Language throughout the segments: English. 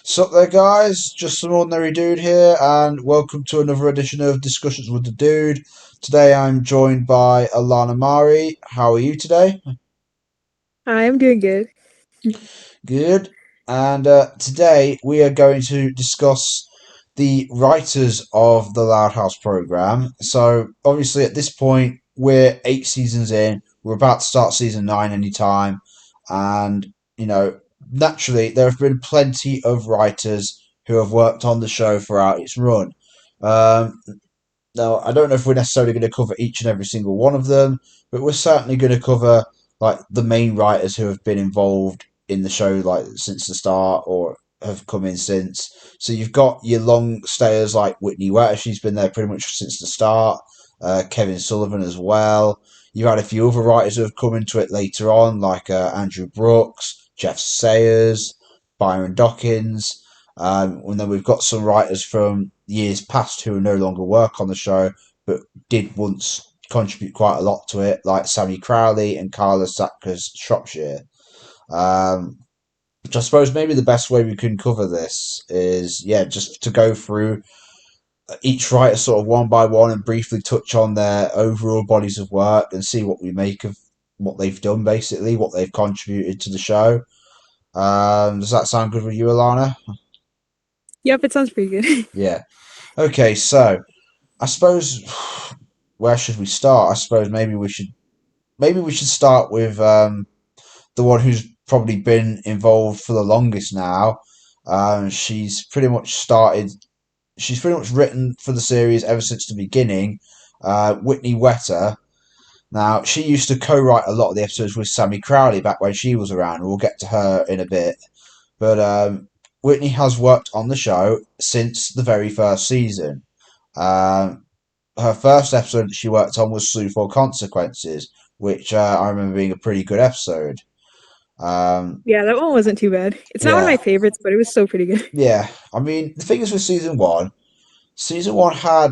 Sup there, guys? Just some ordinary dude here, and welcome to another edition of Discussions with the Dude. Today I'm joined by Alana Marie. How are you today? Hi, I'm doing good. Good. And today we are going to discuss the writers of the Loud House program. So, obviously, at this point, we're 8 seasons in. We're about to start season 9 anytime. And, you know, naturally, there have been plenty of writers who have worked on the show throughout its run. Um, Now, I don't know if we're necessarily going to cover each and every single one of them, but we're certainly going to cover like the main writers who have been involved in the show like since the start or have come in since. So you've got your long stayers like Whitney Wetter, she's been there pretty much since the start. Kevin Sullivan as well. You've had a few other writers who have come into it later on, like Andrew Brooks, Jeff Sayers, Byron Dawkins. And then we've got some writers from years past who no longer work on the show, but did once contribute quite a lot to it, like Sammy Crowley and Carla Sackers Shropshire. Um, which I suppose maybe the best way we can cover this is, yeah, just to go through each writer sort of one by one and briefly touch on their overall bodies of work and see what we make of what they've done, basically, what they've contributed to the show. Does that sound good with you, Alana? Yep, it sounds pretty good. Yeah. Okay, so I suppose where should we start? I suppose maybe we should start with the one who's probably been involved for the longest now. She's pretty much started. She's pretty much written for the series ever since the beginning. Whitney Wetter. Now she used to co-write a lot of the episodes with Sammy Crowley back when she was around. We'll get to her in a bit, but Whitney has worked on the show since the very first season. Um, Her first episode that she worked on was Sue for Consequences, which I remember being a pretty good episode. Um, Yeah, that one wasn't too bad. It's not one of yeah, my favorites, but it was still pretty good. yeah. I mean, the thing is with season one had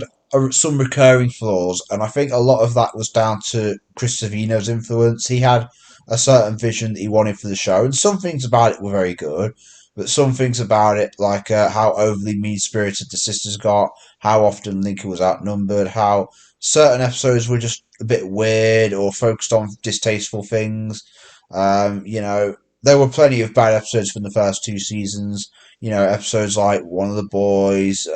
some recurring flaws, and I think a lot of that was down to Chris Savino's influence. He had a certain vision that he wanted for the show, and some things about it were very good, but some things about it, like how overly mean spirited the sisters got, how often Lincoln was outnumbered, how certain episodes were just a bit weird or focused on distasteful things. There were plenty of bad episodes from the first 2 seasons. Episodes like One of the Boys,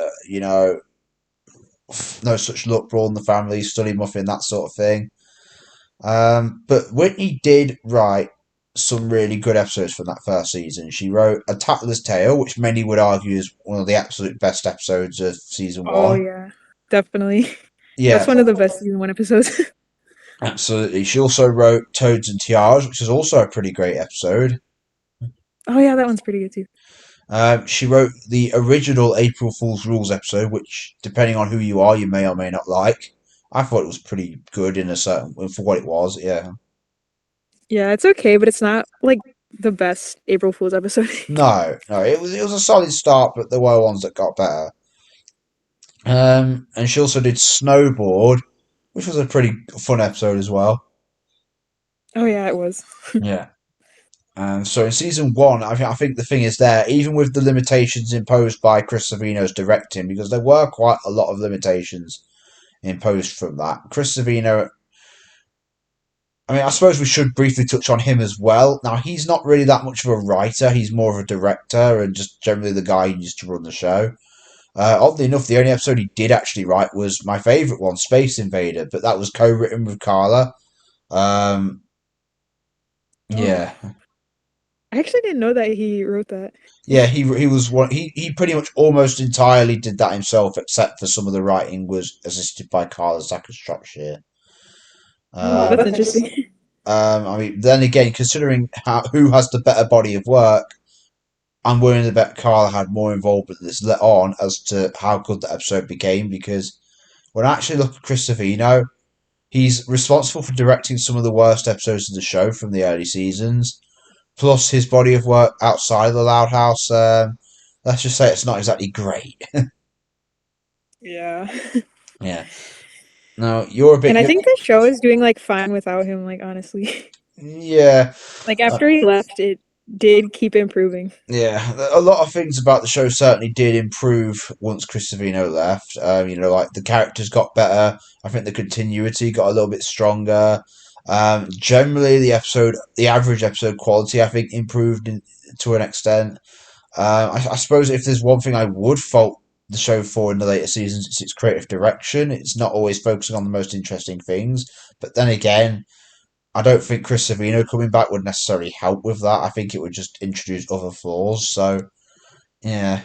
No Such Luck, Brawl in the Family, Study Muffin, that sort of thing. But Whitney did write some really good episodes from that first season. She wrote A Tattler's Tale, which many would argue is one of the absolute best episodes of season Oh one. yeah, definitely. That's Yeah, one of the best season one episodes. absolutely. She also wrote Toads and Tiaras, which is also a pretty great episode. Oh yeah, that one's pretty good too. She wrote the original April Fool's Rules episode, which, depending on who you are, you may or may not like. I thought it was pretty good in a certain for what it was. Yeah. Yeah, it's okay, but it's not like the best April Fool's episode. No, no, it was a solid start, but there were ones that got better. And she also did Snowboard, which was a pretty fun episode as well. Oh yeah, it was. Yeah. And so in season one, I think the thing is there, even with the limitations imposed by Chris Savino's directing, because there were quite a lot of limitations imposed from that. Chris Savino, I mean, I suppose we should briefly touch on him as well. Now, he's not really that much of a writer, he's more of a director and just generally the guy who used to run the show. Oddly enough, the only episode he did actually write was my favourite one, Space Invader, but that was co-written with Carla. Um, Oh, yeah, I actually didn't know that he wrote that. yeah, he was one. He pretty much almost entirely did that himself, except for some of the writing was assisted by Carla Shropshire. Oh, Um, that's interesting. I mean, then again, considering who has the better body of work, I'm willing to bet Carla had more involvement in this let on as to how good that episode became. Because when I actually look at Chris Savino, he's responsible for directing some of the worst episodes of the show from the early seasons. Plus, his body of work outside of the Loud House, let's just say it's not exactly great. Yeah. Yeah. Now, you're a And bit. I think the show is doing like fine without him, like honestly. Yeah. Like Uh, after he left, it did keep improving. Yeah, a lot of things about the show certainly did improve once Chris Savino left. Like the characters got better. I think the continuity got a little bit stronger. Generally, the average episode quality, I think, improved to an extent. I suppose if there's one thing I would fault the show for in the later seasons, it's its creative direction. It's not always focusing on the most interesting things. But then again, I don't think Chris Savino coming back would necessarily help with that. I think it would just introduce other flaws. So yeah,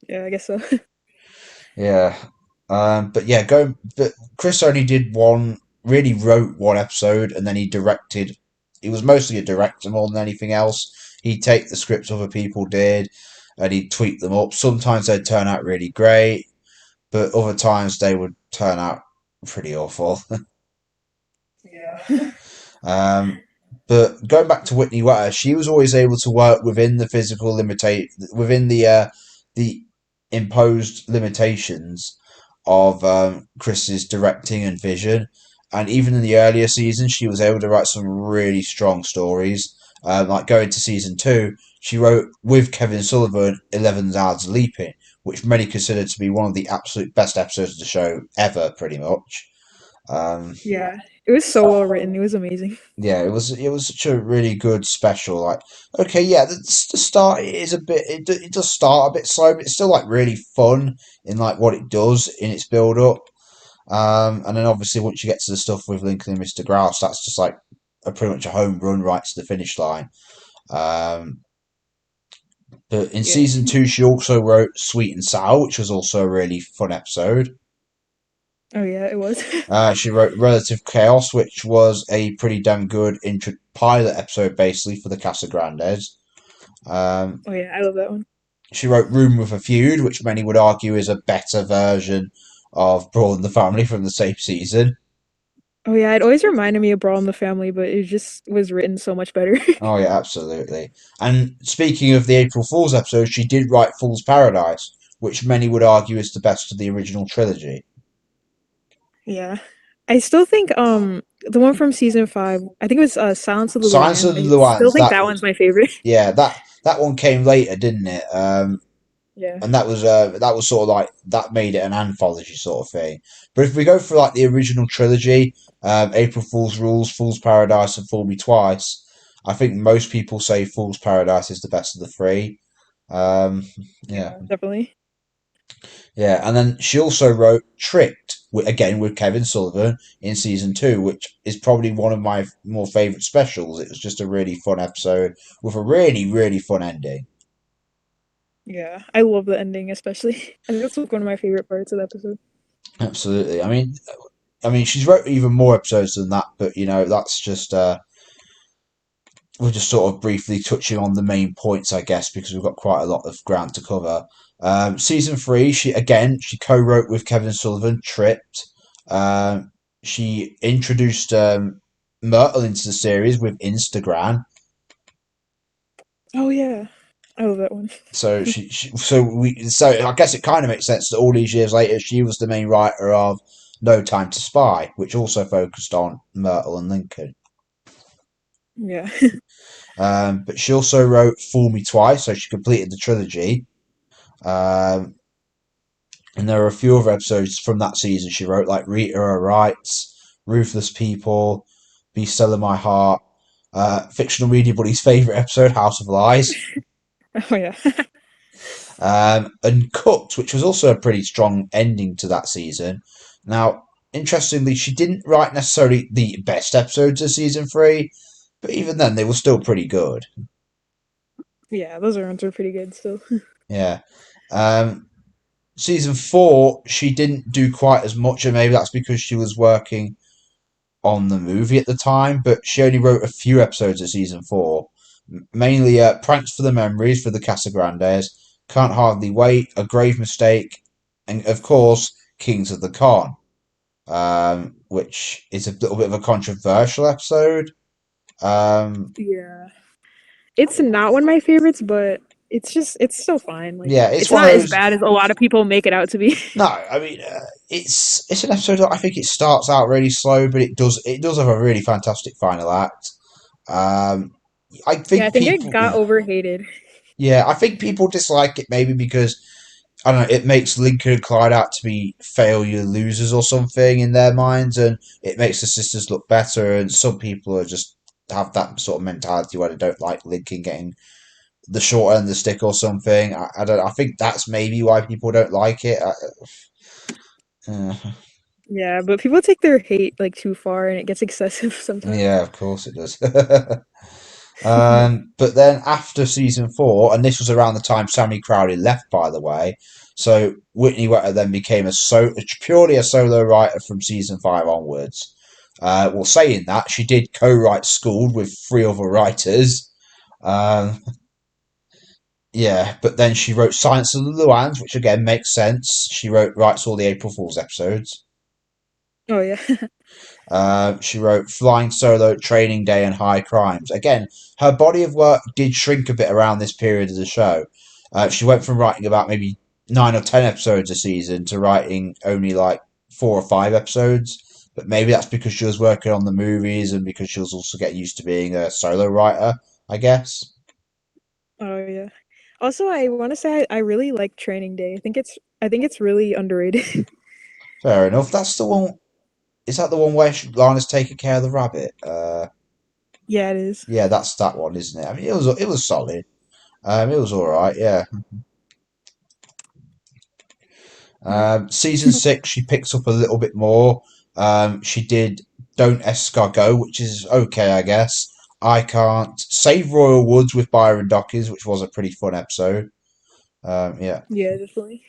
Yeah, I guess so. yeah. But yeah, go. But Chris only did one. Really wrote one episode, and then he directed. He was mostly a director more than anything else. He'd take the scripts other people did, and he'd tweak them up. Sometimes they'd turn out really great, but other times they would turn out pretty awful. Yeah. Um, but going back to Whitney Wetter, she was always able to work within the physical limitate within the imposed limitations of Chris's directing and vision. And even in the earlier seasons, she was able to write some really strong stories. Like going to season two, she wrote with Kevin Sullivan 11 Hours Leaping, which many consider to be one of the absolute best episodes of the show ever, pretty much. Um, Yeah. It was so well written. It was amazing. yeah, it was such a really good special. Like, okay, yeah, the start is a bit it does start a bit slow, but it's still like really fun in like what it does in its build up. And then obviously once you get to the stuff with Lincoln and Mr. Grouse, that's just like a pretty much a home run right to the finish line. Um, but in Yeah. season two, she also wrote Sweet and Sour, which was also a really fun episode. Oh yeah, it was. She wrote Relative Chaos, which was a pretty damn good pilot episode, basically, for the Casa Grandes. Um, Oh yeah, I love that one. she wrote Room with a Feud, which many would argue is a better version of Brawl in the Family from the same season. Oh yeah, it always reminded me of Brawl in the Family, but it just was written so much better. Oh, yeah, absolutely. And speaking of the April Fool's episode, she did write Fool's Paradise, which many would argue is the best of the original trilogy. Yeah. I still think the one from season 5, I think it was Silence of the Silence Lambs. of the I still Luans, think that one's my favorite. yeah, that one came later, didn't it? Yeah. And that was sort of like that made it an anthology sort of thing. But if we go for like the original trilogy, April Fool's Rules, Fool's Paradise, and Fool Me Twice, I think most people say Fool's Paradise is the best of the three. Um, yeah, Yeah, definitely. yeah, and then she also wrote Tricked again with Kevin Sullivan in season two, which is probably one of my more favorite specials. It was just a really fun episode with a really really fun ending. Yeah. I love the ending especially. I think that's like one of my favorite parts of the episode. Absolutely. I mean, she's wrote even more episodes than that, but that's just we're just sort of briefly touching on the main points, I guess, because we've got quite a lot of ground to cover. Season three, she co-wrote with Kevin Sullivan, Tripped. She introduced Myrtle into the series with Instagram. Oh yeah. I love that one. So I guess it kind of makes sense that all these years later, she was the main writer of No Time to Spy, which also focused on Myrtle and Lincoln. Yeah. But she also wrote Fool Me Twice, so she completed the trilogy. Um, and there are a few other episodes from that season she wrote, like Rita Her Rights, Ruthless People, Be Still in My Heart, Fictional Media Buddy's favourite episode, House of Lies, Oh yeah. and Cooked, which was also a pretty strong ending to that season. Now, interestingly, she didn't write necessarily the best episodes of season three, but even then, they were still pretty good. Yeah, those ones are pretty good still. Yeah. Um, Season four, she didn't do quite as much, and maybe that's because she was working on the movie at the time. But she only wrote a few episodes of season four, mainly "Pranks for the Memories" for the Casa Grandes, "Can't Hardly Wait," "A Grave Mistake," and of course "Kings of the Con," which is a little bit of a controversial episode. Um, Yeah. It's not one of my favorites, but it's still fine. Like yeah, it's it's one of not as those. bad as a lot of people make it out to be. No, I mean it's an episode that I think it starts out really slow, but it does have a really fantastic final act. Um, I Yeah, I think think it people, got yeah, overhated. yeah, I think people dislike it maybe because I don't know, it makes Lincoln and Clyde out to be failure losers or something in their minds, and it makes the sisters look better. And some people are just have that sort of mentality where they don't like Lincoln getting the short end of the stick or something. I don't. I think that's maybe why people don't like it. Uh, Yeah, but people take their hate like too far and it gets excessive sometimes. yeah, of course it does. But then after season four, and this was around the time Sammy Crowley left, by the way. So Whitney Wetter then became purely a solo writer from season five onwards. Well, saying that, she did co-write Schooled with three other writers. Um, yeah, but then she wrote Science of the Luans, which again makes sense. She writes all the April Fool's episodes. Oh yeah. She wrote Flying Solo, Training Day, and High Crimes. Again, her body of work did shrink a bit around this period of the show. She went from writing about maybe 9 or 10 episodes a season to writing only like 4 or 5 episodes. But maybe that's because she was working on the movies and because she was also getting used to being a solo writer, I guess. Oh yeah. Also, I want to say I really like Training Day. I think it's really underrated. Fair enough. That's the one. Is that the one where Lana's taking care of the rabbit? Yeah, it is. Yeah, that's that one, isn't it? I mean, it was solid. It was all right. Yeah. Yeah. Season six, she picks up a little bit more. She did Don't Escargot, which is okay, I guess. I Can't Save Royal Woods with Byron Dockers, which was a pretty fun episode. Yeah, Yeah, definitely.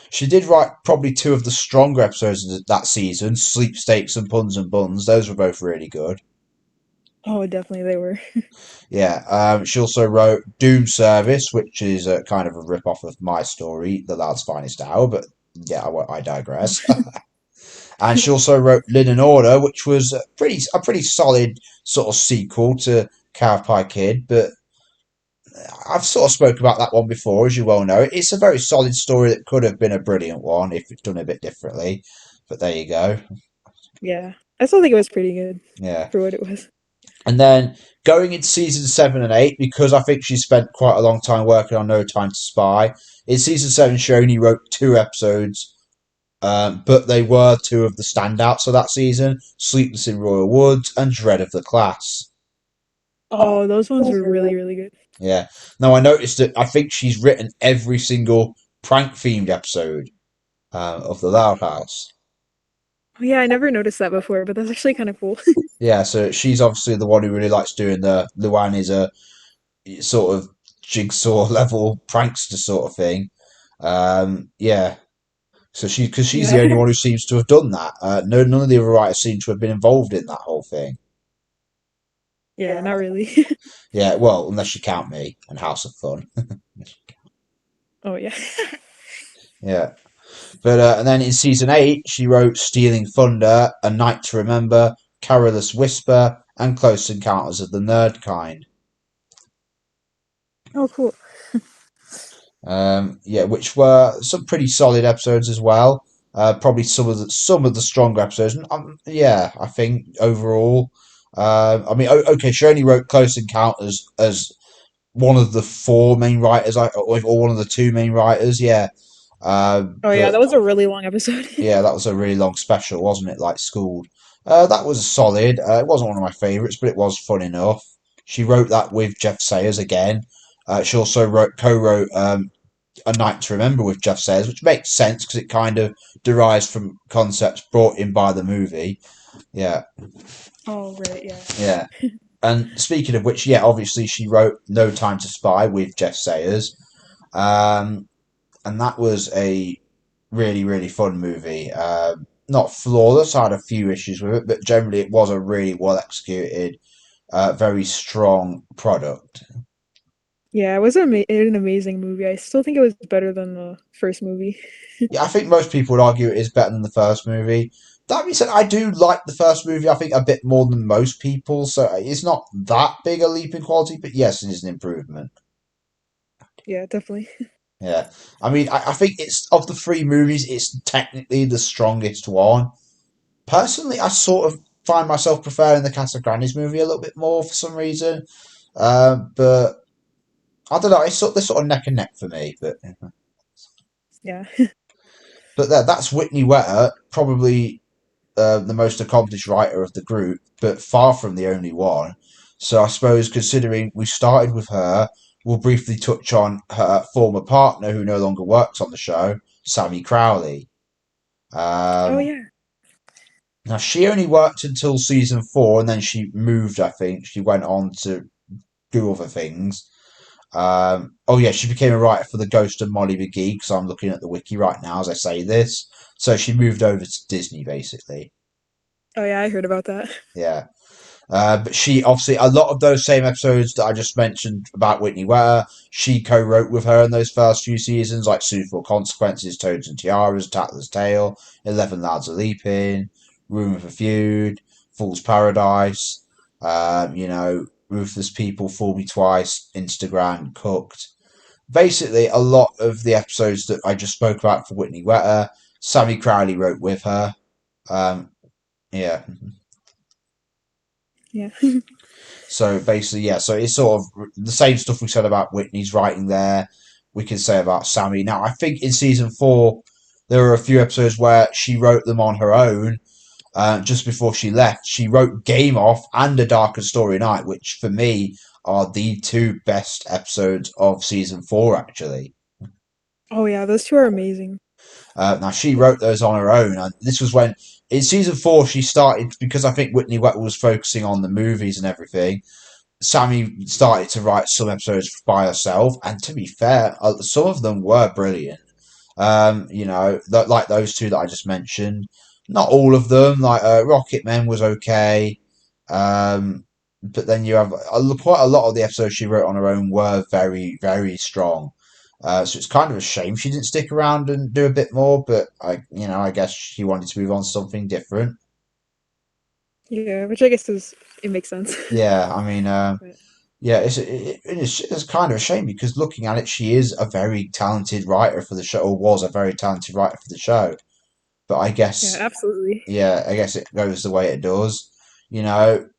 she did write probably two of the stronger episodes of that season, Sleepstakes and Puns and Buns. Those were both really good. Oh, definitely they were. Yeah, she also wrote Doom Service, which is a kind of a rip off of my story, The Lad's Finest Hour, but yeah, I Oh. digress. And she also wrote Linen Order, which was a pretty solid sort of sequel to Cowpie Kid. But I've sort of spoke about that one before, as you well know. It's a very solid story that could have been a brilliant one if it's done a bit differently. But there you go. Yeah. I still think it was pretty good Yeah. for what it was. And then going into season seven and eight, because I think she spent quite a long time working on No Time to Spy. In season seven, she only wrote 2 episodes, but they were two of the standouts of that season: Sleepless in Royal Woods and Dread of the Class. Oh, those ones were really, really good. Yeah. Now I noticed that I think she's written every single prank themed episode of the Loud House. Oh, yeah, I never noticed that before, but that's actually kind of cool. Yeah, so she's obviously the one who really likes doing the Luan is a sort of jigsaw level prankster sort of thing. Yeah. So because she's the only Yeah. one who seems to have done that. No, none of the other writers seem to have been involved in that whole thing. Yeah, not really. Yeah, well, unless you count me and House of Fun. Oh, yeah. Yeah. But and then in season eight, she wrote "Stealing Thunder," "A Night to Remember," "Carolus Whisper," and "Close Encounters of the Nerd Kind." Oh, cool. Yeah, which were some pretty solid episodes as well. Probably some of the stronger episodes. Yeah, I think overall. I mean, okay, she only wrote "Close Encounters" as one of the four main writers, or one of the two main writers. Yeah, Oh, yeah, but that was a really long episode. yeah, that was a really long special, wasn't it? Like Schooled. That was solid. It wasn't one of my favourites, but it was fun enough. She wrote that with Jeff Sayers again. She also co-wrote A Night to Remember with Jeff Sayers, which makes sense because it kind of derives from concepts brought in by the movie. Yeah, Oh, right, yeah. yeah. And speaking of which, yeah, obviously she wrote No Time to Spy with Jeff Sayers. Um, and that was a really really fun movie. Not flawless, I had a few issues with it, but generally it was a really well executed, very strong product. Yeah, it was an amazing movie. I still think it was better than the first movie. Yeah, I think most people would argue it is better than the first movie. That being said, I do like the first movie. I think a bit more than most people, so it's not that big a leap in quality. But yes, it is an improvement. Yeah, definitely. Yeah, I mean, I think it's of the three movies, it's technically the strongest one. Personally, I sort of find myself preferring the Casa Grandes movie a little bit more for some reason. But I don't know. They're sort of neck and neck for me. Yeah. But that's Whitney Wetter, probably the most accomplished writer of the group, but far from the only one. So I suppose considering we started with her, we'll briefly touch on her former partner who no longer works on the show, Sammy Crowley. Oh Um, yeah. Now she only worked until season 4, and then she moved. I think she went on to do other things. Oh yeah, she became a writer for the Ghost of Molly McGee because I'm looking at the wiki right now as I say this. So she moved over to Disney basically. Oh yeah, I heard about that. Yeah. But she obviously a lot of those same episodes that I just mentioned about Whitney Ware, she co-wrote with her in those first few seasons, like Suitable Consequences, Toads and Tiaras, Tatler's Tale, 11 Lads a Leaping, Room of a Feud, Fool's Paradise, Ruthless People, Fool Me Twice, Instagram, Cooked. Basically, a lot of the episodes that I just spoke about for Whitney Wetter, Sammy Crowley wrote with her. Um, yeah, Yeah. So basically, yeah. So it's sort of the same stuff we said about Whitney's writing there. We can say about Sammy. Now, I think in season 4, there were a few episodes where she wrote them on her own. Just before she left, she wrote Game Off and A Darker Story Night, which for me are the two best episodes of season 4. Actually, Oh yeah, those two are amazing. now she wrote those on her own, and this was when in season 4 she started because I think Whitney Wet was focusing on the movies and everything. Sammy started to write some episodes by herself, and to be fair, some of them were brilliant. Like those two that I just mentioned. Not all of them. Like Rocket Man was okay, but then you have quite a lot of the episodes she wrote on her own were very, very strong. So it's kind of a shame she didn't stick around and do a bit more. But I guess she wanted to move on to something different. Yeah, which I guess is it makes sense. Yeah, I mean, But yeah, it's kind of a shame because looking at it, she is a very talented writer for the show, or was a very talented writer for the show. But yeah, I guess, absolutely. yeah, I guess it goes the way it does.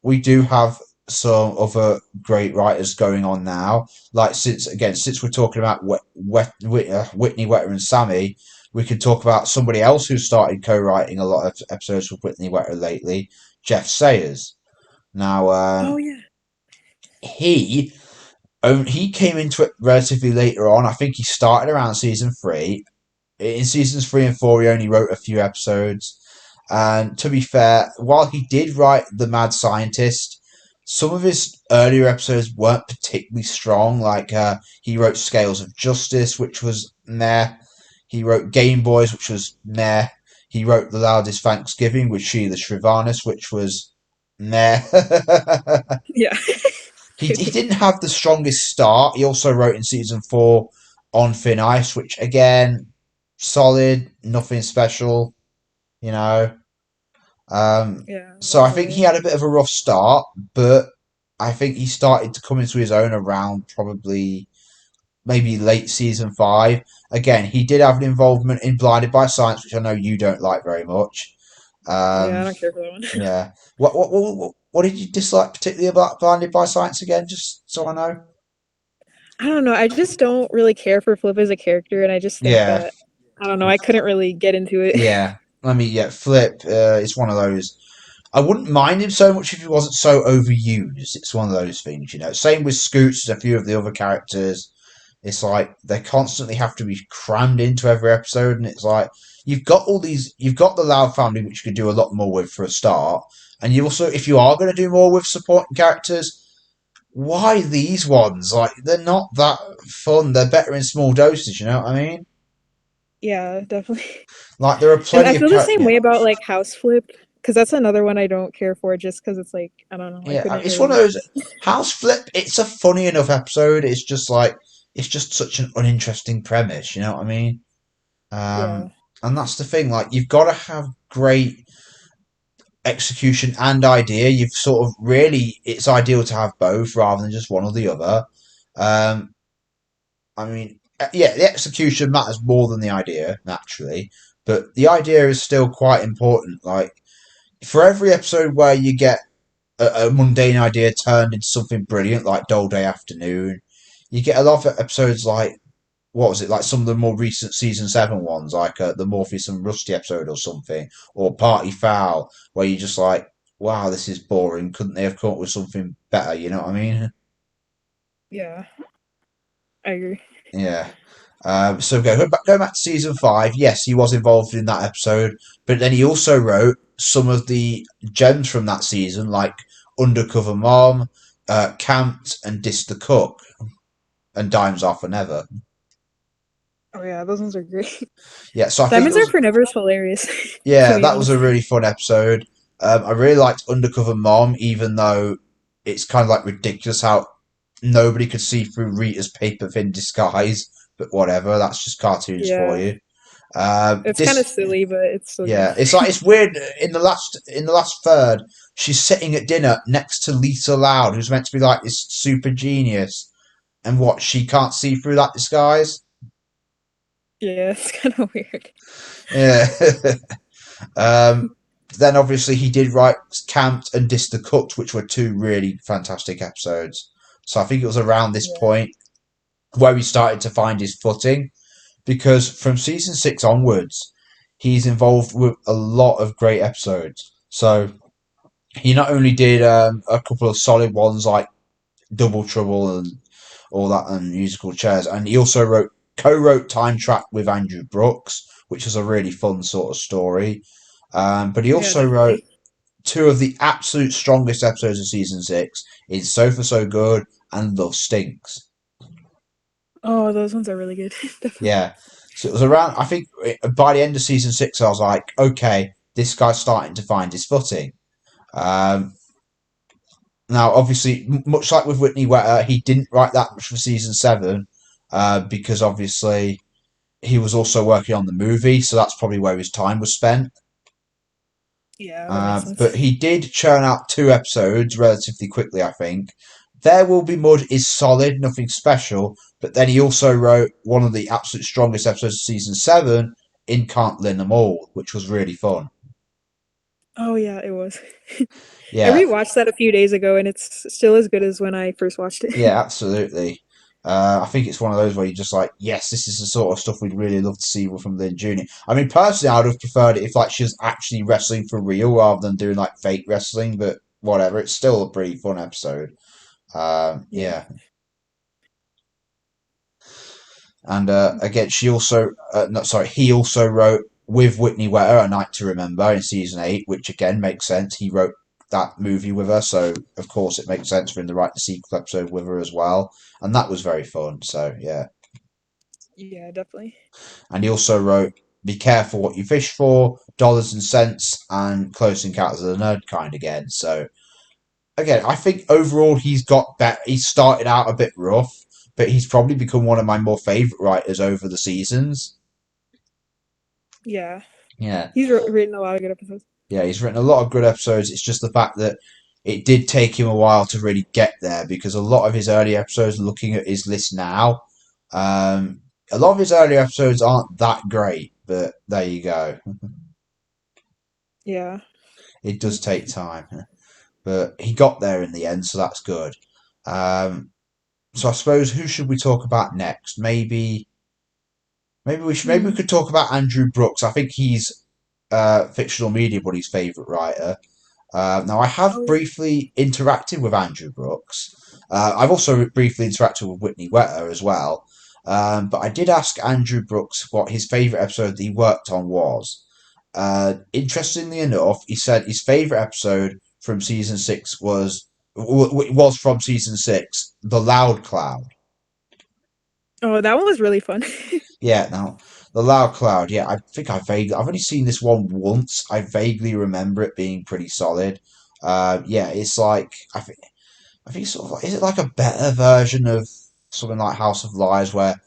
We do have some other great writers going on now. Like since we're talking about Whitney, Wetter, and Sammy, we could talk about somebody else who started co-writing a lot of episodes with Whitney Wetter lately, Jeff Sayers. Now, Oh yeah. he he came into it relatively later on. I think he started around season 3. In seasons 3 and 4, he only wrote a few episodes. And to be fair, while he did write The Mad Scientist, some of his earlier episodes weren't particularly strong. Like he wrote Scales of Justice, which was meh. He wrote Game Boys, which was meh. He wrote The Loudest Thanksgiving with Sheila Srivanis, which was meh. Yeah. He didn't have the strongest start. He also wrote in season 4 on Thin Ice, which again, solid, nothing special, you know. Um, Yeah, so I that's think he alright. had a bit of a rough start, but I think he started to come into his own around probably maybe late season 5. Again, he did have an involvement in Blinded by Science, which I know you don't like very much. Yeah, I Um, don't care for that one. yeah. What did you dislike particularly about Blinded by Science again? Just so I know. I don't know. I just don't really care for Flip as a character, and I just think Yeah, that I don't know. I couldn't really get into it. yeah. Yeah, Flip. It's one of those. I wouldn't mind him so much if he wasn't so overused. It's one of those things. Same with Scoots and a few of the other characters. It's like they constantly have to be crammed into every episode, and it's like you've got the Loud family, which you could do a lot more with for a start, and you also, if you are going to do more with supporting characters, why these ones? Like they're not that fun. They're better in small doses. You know what I mean? Yeah, definitely. Like there are And I plenty of feel the same characters. way about like House Flip because that's another one I don't care for just because it's like I don't know. I Yeah, couldn't it's one of really. those House Flip. It's a funny enough episode. It's just such an uninteresting premise. You know what I mean? Yeah. And that's the thing. Like you've got to have great execution and idea. You've sort of really, it's ideal to have both rather than just one or the other. Um, yeah, the execution matters more than the idea naturally, but the idea is still quite important. Like for every episode where you get a mundane idea turned into something brilliant like Dole Day Afternoon. You get a lot of episodes like what was it like some of the more recent season 7 ones like the Morpheus and Rusty episode or something, or Party Foul, where you just like, wow, this is boring. Couldn't they have come up with something better? You know what I mean? Yeah, I agree. Yeah. So go back to season 5. Yes, he was involved in that episode, but then he also wrote some of the gems from that season, like Undercover Mom, Camped, and Dis the Cook, and Dimes Are for Never. Oh yeah, those ones are great. Yeah, so I think it Diamonds Are was, Forever is hilarious, to yeah, be that was honest. a really fun episode. I really liked Undercover Mom, even though it's kind of like ridiculous how nobody could see through Rita's paper thin disguise, but whatever, that's just cartoons for Yeah, you. it's kind of This silly, but it's so good. Yeah, it's like it's weird. In the last third, she's sitting at dinner next to Lisa Loud, who's meant to be like this super genius, and what she can't see through that disguise. Yeah, it's kind of weird. Yeah. um, then obviously he did write Camped and Dis the Cooked, which were two really fantastic episodes. So I think it was around this Yeah, point where he started to find his footing, because from season 6 onwards, he's involved with a lot of great episodes. So he not only did a couple of solid ones like Double Trouble and all that and musical chairs, and he also co-wrote Time Trap with Andrew Brooks, which was a really fun sort of story. But he yeah, also wrote definitely. two of the absolute strongest episodes of season 6 in So For So Good and Love Stinks. Oh, those ones are really good. Definitely. Yeah. So it was around, I think by the end of season 6, I was like, okay, this guy's starting to find his footing. Um, Now, obviously, much like with Whitney Wetter, he didn't write that much for season 7 because obviously he was also working on the movie, so that's probably where his time was spent. Yeah, that makes sense. But he did churn out two episodes relatively quickly, I think. There Will Be Mud is solid, nothing special, but then he also wrote one of the absolute strongest episodes of season 7 in Can't Lin Them All, which was really fun. Oh yeah, it was. I Yeah, rewatched that a few days ago, and it's still as good as when I first watched it. yeah, absolutely. I think it's one of those where you're just like, yes, this is the sort of stuff we'd really love to see from Lynn Jr. I mean, personally, I'd have preferred it if like she was actually wrestling for real rather than doing like fake wrestling. But whatever, it's still a pretty fun episode. Yeah. Yeah, and again, she also, no, sorry, he also wrote with Whitney Wetter A Night to Remember in season 8, which again makes sense. He wrote that movie with her, so of course it makes sense for him to write the sequel episode with her as well, and that was very fun. So yeah. Yeah, definitely. And he also wrote Be Careful What You Fish For, Dollars and Cents, and Close Encounters of the Nerd Kind again. So, again, I think overall he's got better. He started out a bit rough, but he's probably become one of my more favourite writers over the seasons. Yeah. Yeah. He's written a lot of good episodes. Yeah, he's written a lot of good episodes. It's just the fact that it did take him a while to really get there because a lot of his early episodes, looking at his list now, um, a lot of his early episodes aren't that great, but there you go. Yeah. It does take time. But he got there in the end, so that's good. Um, so I suppose who should we talk about next? Maybe we Hmm. could talk about Andrew Brooks. I think he's fictional media buddy's favourite writer. Now I have Oh yeah. briefly interacted with Andrew Brooks. I've also briefly interacted with Whitney Wetter as well. But I did ask Andrew Brooks what his favourite episode that he worked on was. Interestingly enough, he said his favourite episode from season 6 was from season 6, The Loud Cloud. Oh, that one was really fun. Yeah, now The Loud Cloud. Yeah, I think I've only seen this one once. I vaguely remember it being pretty solid. Yeah, it's like I think it's sort of like, is it like a better version of something like House of Lies where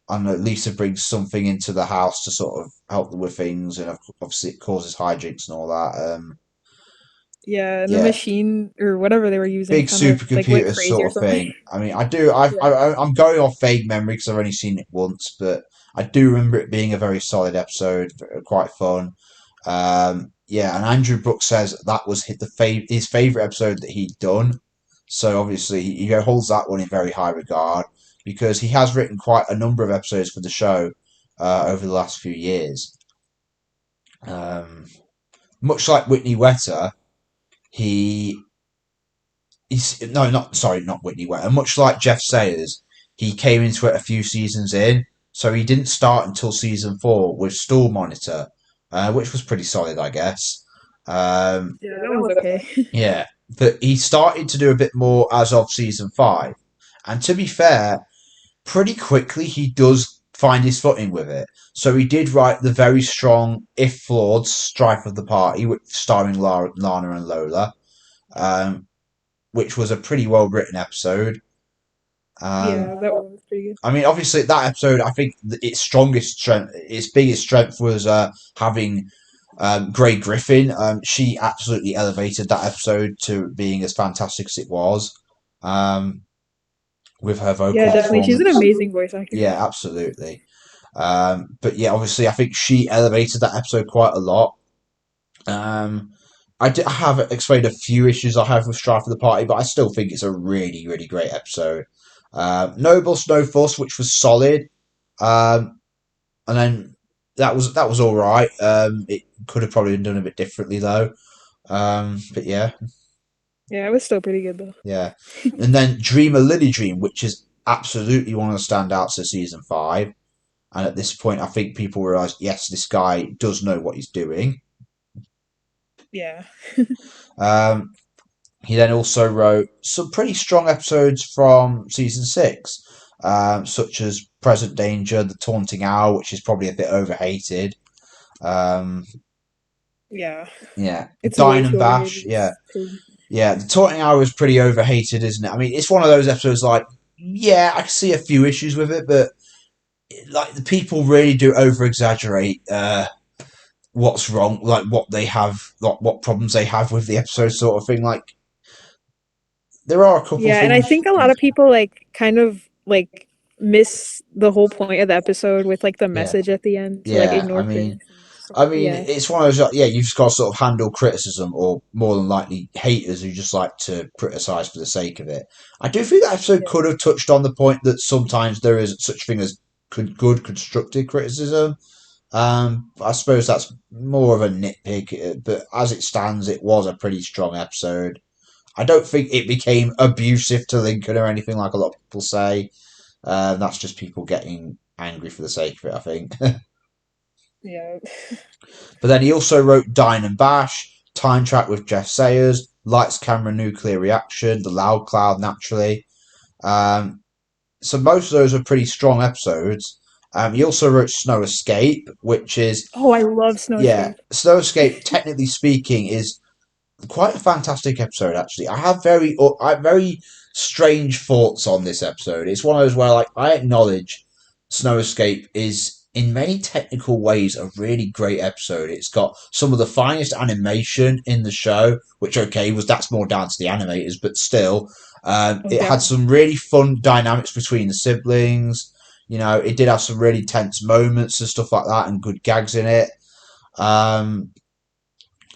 I don't know, Lisa brings something into the house to sort of help them with things, and obviously it causes hijinks and all that. Yeah, and the Yeah, machine or whatever they were using big kind of like went supercomputer crazy or sort of something. thing. I mean, I do. Yeah. I'm going off vague memory because I've only seen it once, but I do remember it being a very solid episode, quite fun. Yeah, and Andrew Brooks says that was his favorite episode that he'd done. So obviously he holds that one in very high regard because he has written quite a number of episodes for the show over the last few years. Um, Much like Whitney Wetter, he he's no, not sorry, not Whitney Wetter. Much like Jeff Sayers, he came into it a few seasons in, so he didn't start until season 4 with Stool Monitor, which was pretty solid, I guess. Um, Yeah, that was okay. yeah, but he started to do a bit more as of season 5, and to be fair, pretty quickly he does find his footing with it. So he did write the very strong, if flawed, Strife of the Party, starring Lana and Lola, um, which was a pretty well written episode. Um, Yeah, that one was pretty good. I mean, obviously, that episode, I think its strongest strength, its biggest strength was having Grey Griffin. She absolutely elevated that episode to being as fantastic as it was um, with her Yeah, vocal definitely. She's an performance. amazing voice actor. Yeah, absolutely. But yeah, obviously, I think she elevated that episode quite a lot. Um, I have explained a few issues I have with Strife of the Party, but I still think it's a really, really great episode. No Bus, No Fuss, which was solid. Um, and then that was all right. It could have probably been done a bit differently though. But yeah, Yeah, it was still pretty good though. yeah. And then Dream a Lily Dream, which is absolutely one of the standouts of season 5. And at this point, I think people realise, yes, this guy does know what he's doing. Yeah. Um, he then also wrote some pretty strong episodes from season 6, such as Present Danger, The Taunting Hour, which is probably a bit overhated. Um, Yeah. yeah, It's way Dine and too Bash, overrated. yeah. It's crazy. Yeah, The Taunting Hour is pretty overhated, isn't it? I mean, it's one of those episodes like, yeah, I can see a few issues with it, but like the people really do over exaggerate what's wrong, like what they have, like what problems they have with the episode, sort of thing. Like there are a couple Yeah, and I things. think a lot of people like kind of like miss the whole point of the episode with like the Yeah, message at the end to like yeah. ignore critics and stuff. I mean, Yeah. it's one of those. Yeah, you've just got to sort of handle criticism, or more than likely haters who just like to criticize for the sake of it. I do think that episode Yeah. could have touched on the point that sometimes there is such thing as good constructive criticism. I suppose that's more of a nitpick, but as it stands, it was a pretty strong episode. I don't think it became abusive to Lincoln or anything like a lot of people say. That's just people getting angry for the sake of it, I think. Yeah. But then he also wrote Dine and Bash, Time Track with Jeff Sayers, Lights, Camera, Nuclear Reaction, The Loud Cloud, naturally. Um, so most of those are pretty strong episodes. He also wrote Snow Escape, which is, Oh, I love Snow yeah, Escape. Snow Escape, technically speaking, is quite a fantastic episode. Actually, I have very strange thoughts on this episode. It's one of those where, like, I acknowledge Snow Escape is in many technical ways a really great episode. It's got some of the finest animation in the show, which okay was that's more down to the animators, but still, Oh, it had definitely. some really fun dynamics between the siblings. You know, it did have some really tense moments and stuff like that, and good gags in it. Um,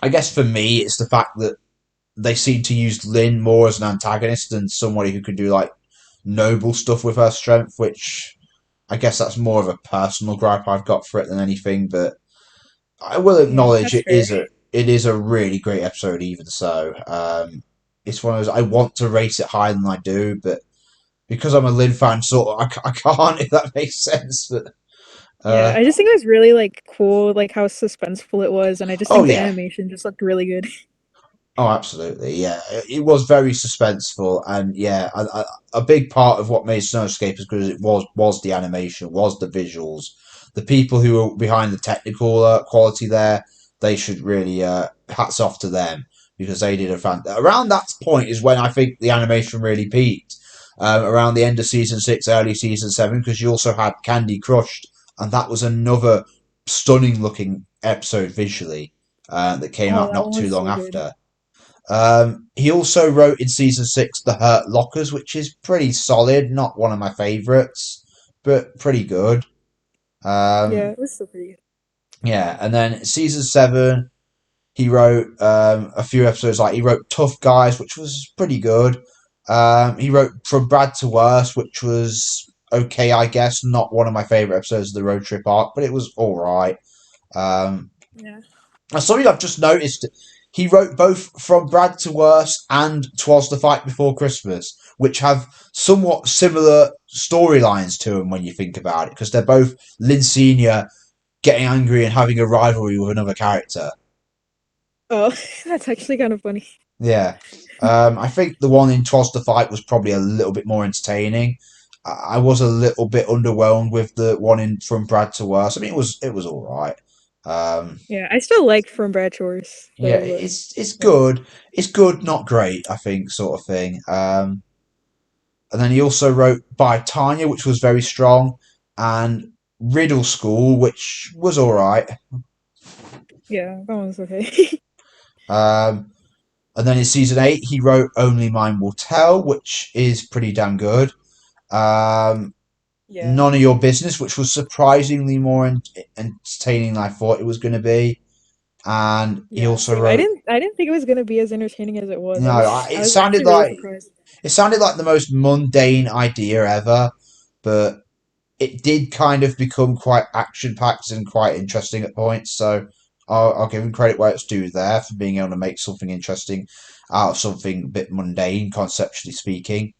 I guess for me, it's the fact that they seem to use Lynn more as an antagonist than somebody who could do like noble stuff with her strength, which I guess that's more of a personal gripe I've got for it than anything. But I will Yeah, acknowledge that's fair. it is a really great episode. Even so, it's one of those I want to rate it higher than I do, but because I'm a Lynn fan, sort of I can't if that makes sense. But Yeah, uh, I just think it was really like cool, like how suspenseful it was, and I just oh think the yeah, animation just looked really good. oh, absolutely, yeah. It was very suspenseful, and yeah, a big part of what made Snowscape as good as it was the animation, was the visuals. The people who were behind the technical quality there, they should really hats off to them because they did a fan. Around that point is when I think the animation really peaked. Around the end of season 6, early season 7, because you also had Candy Crushed, and that was another stunning looking episode visually that came Oh, out that not one too was long so good. after. He also wrote in season 6 The Hurt Lockers, which is pretty solid. Not one of my favourites, but pretty good. Yeah, Um, it was still pretty good. Yeah, and then season 7, he wrote a few episodes. Like he wrote Tough Guys, which was pretty good. He wrote From Brad to Worst, which was okay, I guess. Not one of my favorite episodes of the road trip arc, but it was all right. Um, Yeah. and something I've just noticed, he wrote both From Brad to Worst and Twas the Fight Before Christmas, which have somewhat similar storylines to them when you think about it, because they're both Lynn Senior getting angry and having a rivalry with another character. Oh, that's actually kind of funny. Yeah. I think the one in Twas the Fight was probably a little bit more entertaining. I was a little bit underwhelmed with the one in From Brad to Worst. I mean, it was all right. Um, Yeah, I still like From Bradshaw's yeah, though, but it's yeah, good. It's good, not great. I think, sort of thing. And then he also wrote By Tanya, which was very strong, and Riddle School, which was all right. yeah, that one's okay. Um, and then in season 8, he wrote Only Mine Will Tell, which is pretty damn good. Um, Yeah, None of Your Business, which was surprisingly more entertaining than I thought it was going to be. And he yeah, also same. I wrote, didn't, I didn't think it was gonna be as entertaining as it you was. know, I it was sounded actually really like surprised. the most mundane idea ever, but it did kind of become quite action packed and quite interesting at points. So I'll give him credit where it's due there for being able to make something interesting out of something a bit mundane, conceptually speaking.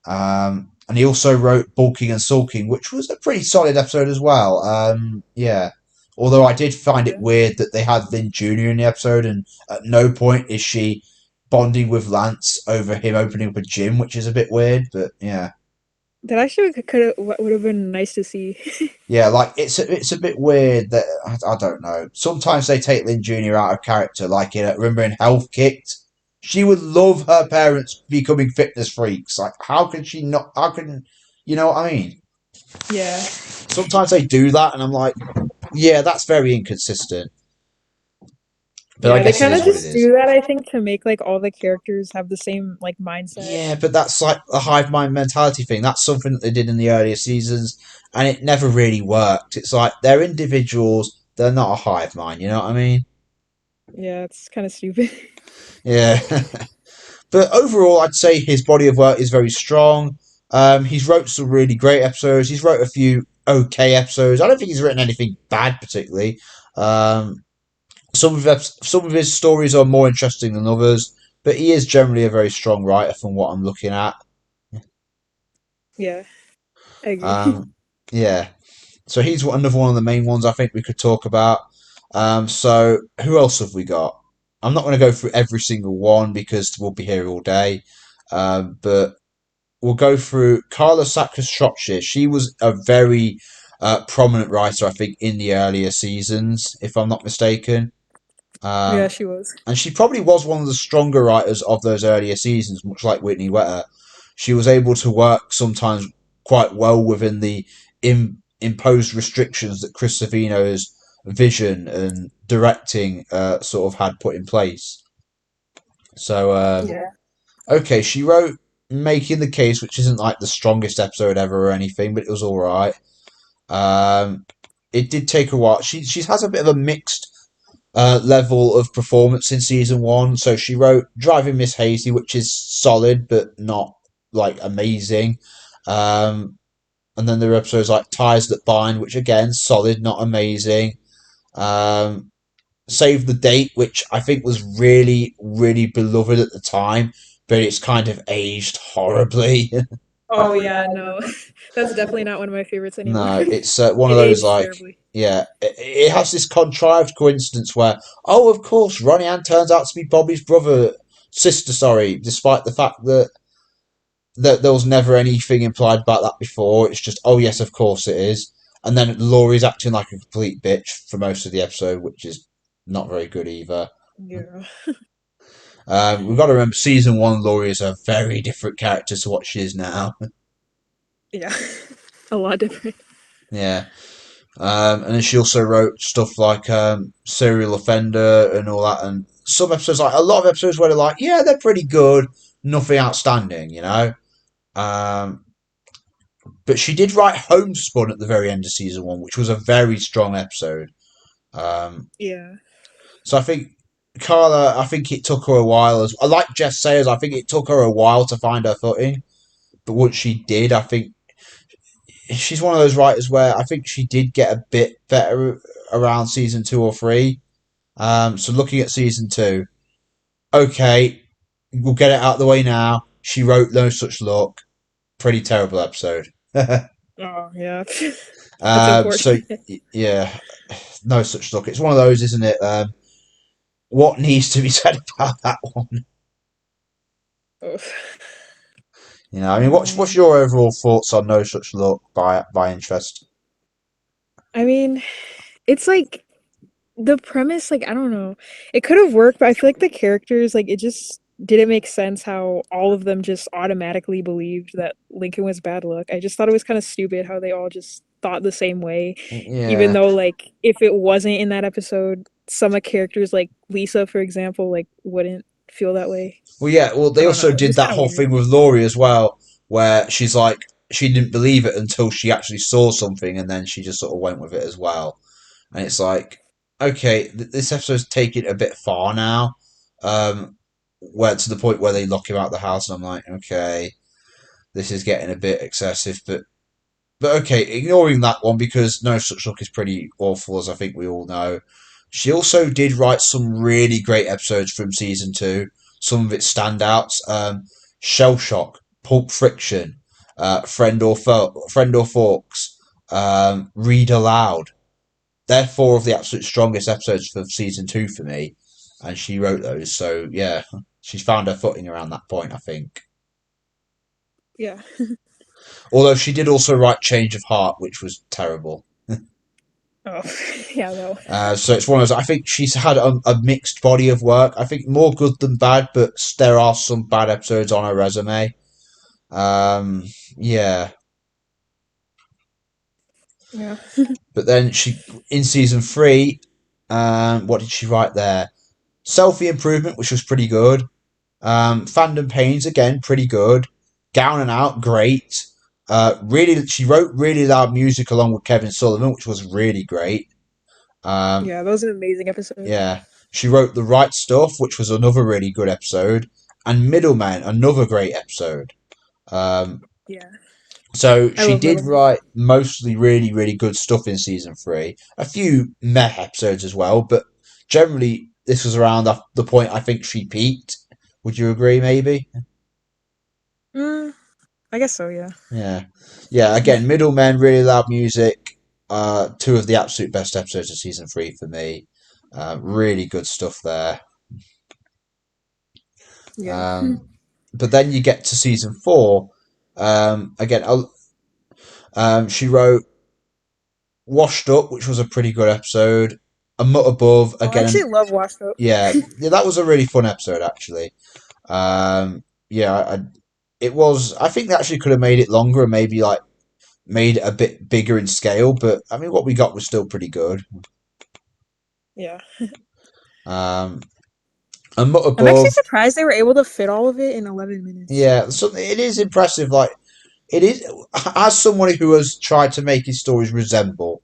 And he also wrote Bulking and Sulking, which was a pretty solid episode as well. Yeah. Although I did find it Yeah, weird that they had Lynn Jr. in the episode, and at no point is she bonding with Lance over him opening up a gym, which is a bit weird, but yeah. that actually could have would have been nice to see. Yeah, like it's a bit weird that I don't know. Sometimes they take Lynn Jr. out of character, like in remember in Health Kicked, she would love her parents becoming fitness freaks. Like, how can she not? How can you know what I mean? Yeah, Sometimes they do that, and I'm like, yeah, that's very inconsistent. But I yeah, they guess it kind is of what it just is. do that. I think to make like all the characters have the same like mindset. Yeah, but that's like a hive mind mentality thing. That's something that they did in the earlier seasons, and it never really worked. It's like they're individuals; they're not a hive mind. You know what I mean? Yeah, it's kind of stupid. Yeah. But overall, I'd say his body of work is very strong. He's wrote some really great episodes. He's wrote a few okay episodes. I don't think he's written anything bad particularly. Um, some of his stories are more interesting than others, but he is generally a very strong writer from what I'm looking at. Yeah, I agree. Um, yeah, so he's another one of the main ones I think we could talk about. So who else have we got? I'm not going to go through every single one because we'll be here all day. But we'll go through Carla Sackers Shropshire. She was a very prominent writer, I think, in the earlier seasons, if I'm not mistaken. Yeah, Um, she was. and she probably was one of the stronger writers of those earlier seasons, much like Whitney Wetter. She was able to work sometimes quite well within the imposed restrictions that Chris Savino's vision and directing sort of had put in place. So, Yeah. okay, she wrote Making the Case, which isn't like the strongest episode ever or anything, but it was all right. Um, it did take a while. She has a bit of a mixed level of performance in season 1. So she wrote Driving Miss Hazy, which is solid but not like amazing. Um, and then there are episodes like Ties That Bind, which again solid, not amazing. Um, Save the Date, which I think was really, really beloved at the time, but it's kind of aged horribly. Oh yeah, no, that's definitely not one of my favorites anymore. No, it's one of It those aged like, terribly. yeah, it has this contrived coincidence where, oh, of course, Ronnie Ann turns out to be Bobby's sister, sorry, despite the fact that there was never anything implied about that before. It's just, oh, yes, of course it is. And then Laurie's acting like a complete bitch for most of the episode, which is not very good either. Yeah, We've got to remember, season 1, Laurie is a very different character to what she is now. yeah, a lot different. Yeah. And then she also wrote stuff like Serial Offender and all that. And some episodes, like a lot of episodes where they're like, yeah, they're pretty good, nothing outstanding, you know? Um, but she did write Homespun at the very end of season 1, which was a very strong episode. Um, Yeah. so I think Carla, I think it took her a while. As I like Jess Sayers, I think it took her a while to find her footing, but once she did, I think she's one of those writers where I think she did get a bit better around season 2 or 3. So looking at season 2, okay, we'll get it out of the way now. She wrote No Such Luck. Pretty terrible episode. Oh, yeah. That's So unfortunate. yeah, No Such Luck. It's one of those, isn't it? What needs to be said about that one? Oof. I mean, Oh what's man. your overall thoughts on No Such Luck by interest? I mean, it's like the premise, like I don't know. It could have worked, but I feel like the characters, like it just didn't make sense how all of them just automatically believed that Lincoln was bad luck. I just thought it was kind of stupid how they all just thought the same way, even Yeah. though like if it wasn't in that episode, some of characters like Lisa, for example, like wouldn't feel that way. Well, yeah. Well, I they don't know. also It was did just that kind of whole weird. thing with Laurie as well, where she's like she didn't believe it until she actually saw something, and then she just sort of went with it as well. And it's like, okay, this episode's taking it a bit far now, where to the point where they lock him out of the house, and I'm like, okay, this is getting a bit excessive, but okay, ignoring that one because No Such Luck is pretty awful, as I think we all know. She also did write some really great episodes from season 2. Some of its standouts: Shell Shock, Pulp Friction, Friend or Forks, Read Aloud. They're 4 of the absolute strongest episodes for season 2 for me, and she wrote those. So yeah, she's found her footing around that point, I think. Yeah. Although she did also write Change of Heart, which was terrible. Oh, yeah, no. So it's one of those. I think she's had a mixed body of work. I think more good than bad, but there are some bad episodes on her resume. Um, yeah, Yeah. but then she in season 3. What did she write there? Selfie Improvement, which was pretty good. Fandom Pains again, pretty good. Gown and Out, great. She wrote really loud music along with Kevin Sullivan, which was really great. Um, Yeah, that was an amazing episode. Yeah. She wrote The Right Stuff, which was another really good episode, and Middleman, another great episode. Um, Yeah. so I she love did Middleman. write mostly really, really good stuff in season 3. A few meh episodes as well, but generally this was around the point I think she peaked. Would you agree, maybe? Mm, I guess so, yeah. Yeah. Yeah, again, Middlemen, really loud music. 2 of the absolute best episodes of season 3 for me. Really good stuff there. Yeah. Um, but then you get to season 4. Again, she wrote Washed Up, which was a pretty good episode. A Mutt Above, Oh, I again, actually love Washed Up. yeah, that was a really fun episode, actually. Yeah, it was. I think they actually could have made it longer and maybe like made it a bit bigger in scale, but I mean, what we got was still pretty good. Yeah. Um, a Mutt I'm actually Above, surprised they were able to fit all of it in 11 minutes. yeah, so it is impressive. Like it is, as someone who has tried to make his stories resemble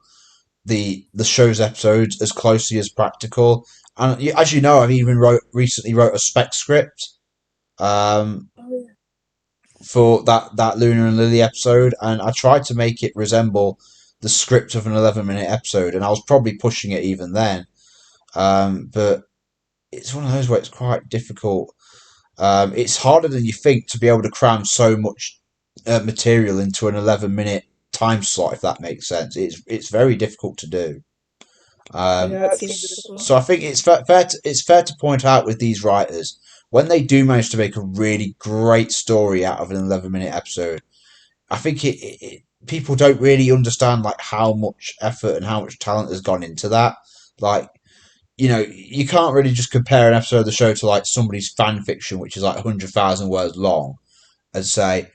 the show's episodes as closely as practical. And as you know, I've even recently wrote a spec script um, Oh, yeah. for that Luna and Lily episode, and I tried to make it resemble the script of an 11-minute episode, and I was probably pushing it even then. But it's one of those where it's quite difficult. It's harder than you think to be able to cram so much material into an 11-minute time slot, if that makes sense. It's very difficult to do. Um, Yeah, it seems difficult. so I think it's fair to point out with these writers when they do manage to make a really great story out of an 11-minute episode. I think people don't really understand like how much effort and how much talent has gone into that. Like you can't really just compare an episode of the show to like somebody's fan fiction, which is like 100,000 words long, and say,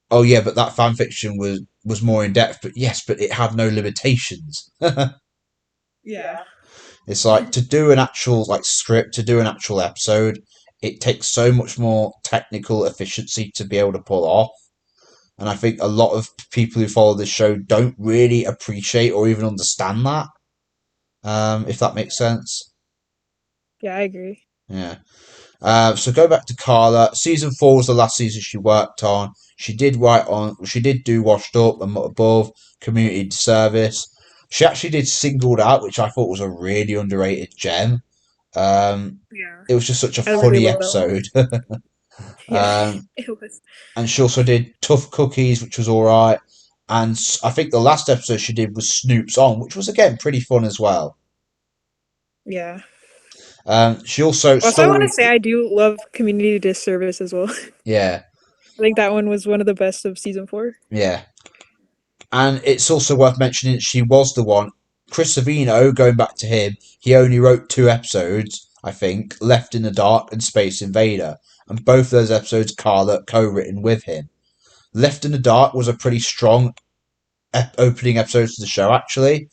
oh yeah, but that fan fiction was more in depth. But yes, but it had no limitations. Yeah. It's like to do an actual like script, to do an actual episode, it takes so much more technical efficiency to be able to pull off. And I think a lot of people who follow this show don't really appreciate or even understand that. if that makes sense. Yeah, I agree. Yeah. So go back to Carla. Season 4 was the last season she worked on. She did write on. She did do Washed Up and Above, Community Service. She actually did Singled Out, which I thought was a really underrated gem. Um, Yeah. it was just such a I really funny love that one. episode. Yeah, um, it was. and she also did Tough Cookies, which was all right. And I think the last episode she did was Snoop's On, which was again pretty fun as well. Yeah. She also Also, I want to story, say I do love Community Disservice as well. yeah, I think that one was one of the best of season 4. yeah. And it's also worth mentioning she was the one. Chris Savino, going back to him, he only wrote 2 episodes, I think, Left in the Dark and Space Invader. And both those episodes Carla co-written with him. Left in the Dark was a pretty strong opening episode to the show, actually.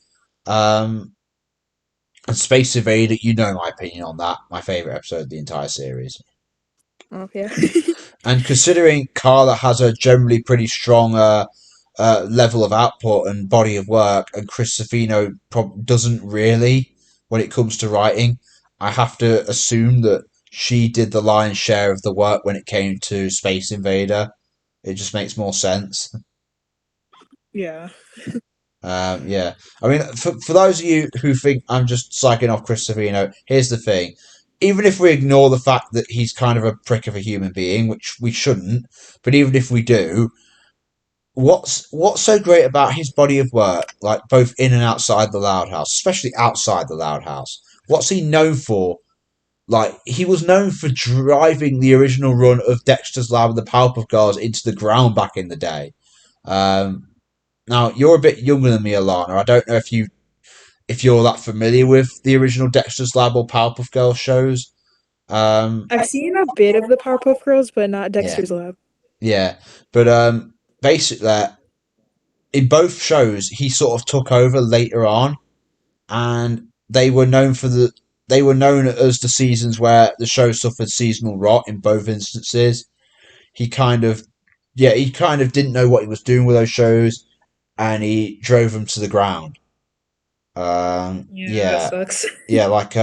Um, and Space Invader, you know my opinion on that. My favourite episode of the entire series. Oh, yeah. And considering Carla has a generally pretty strong level of output and body of work, and Chris Safino doesn't really when it comes to writing, I have to assume that she did the lion's share of the work when it came to Space Invader. It just makes more sense. Yeah. Yeah, I mean, for those of you who think I'm just psyching off Chris Savino, here's the thing. Even if we ignore the fact that he's kind of a prick of a human being, which we shouldn't, but even if we do, what's so great about his body of work, like both in and outside the Loud House, especially outside the Loud House? What's he known for? Like he was known for driving the original run of Dexter's Lab and the Powerpuff Girls into the ground back in the day. Um, Now you're a bit younger than me, Alana. I don't know if you're that familiar with the original Dexter's Lab or Powerpuff Girls shows. Um, I've seen a bit of the Powerpuff Girls, but not yeah, Dexter's Lab. yeah, but basically, in both shows, he sort of took over later on, and they were known as the seasons where the show suffered seasonal rot. In both instances, he kind of he kind of didn't know what he was doing with those shows, and he drove them to the ground. Yeah, that Yeah, sucks. yeah, like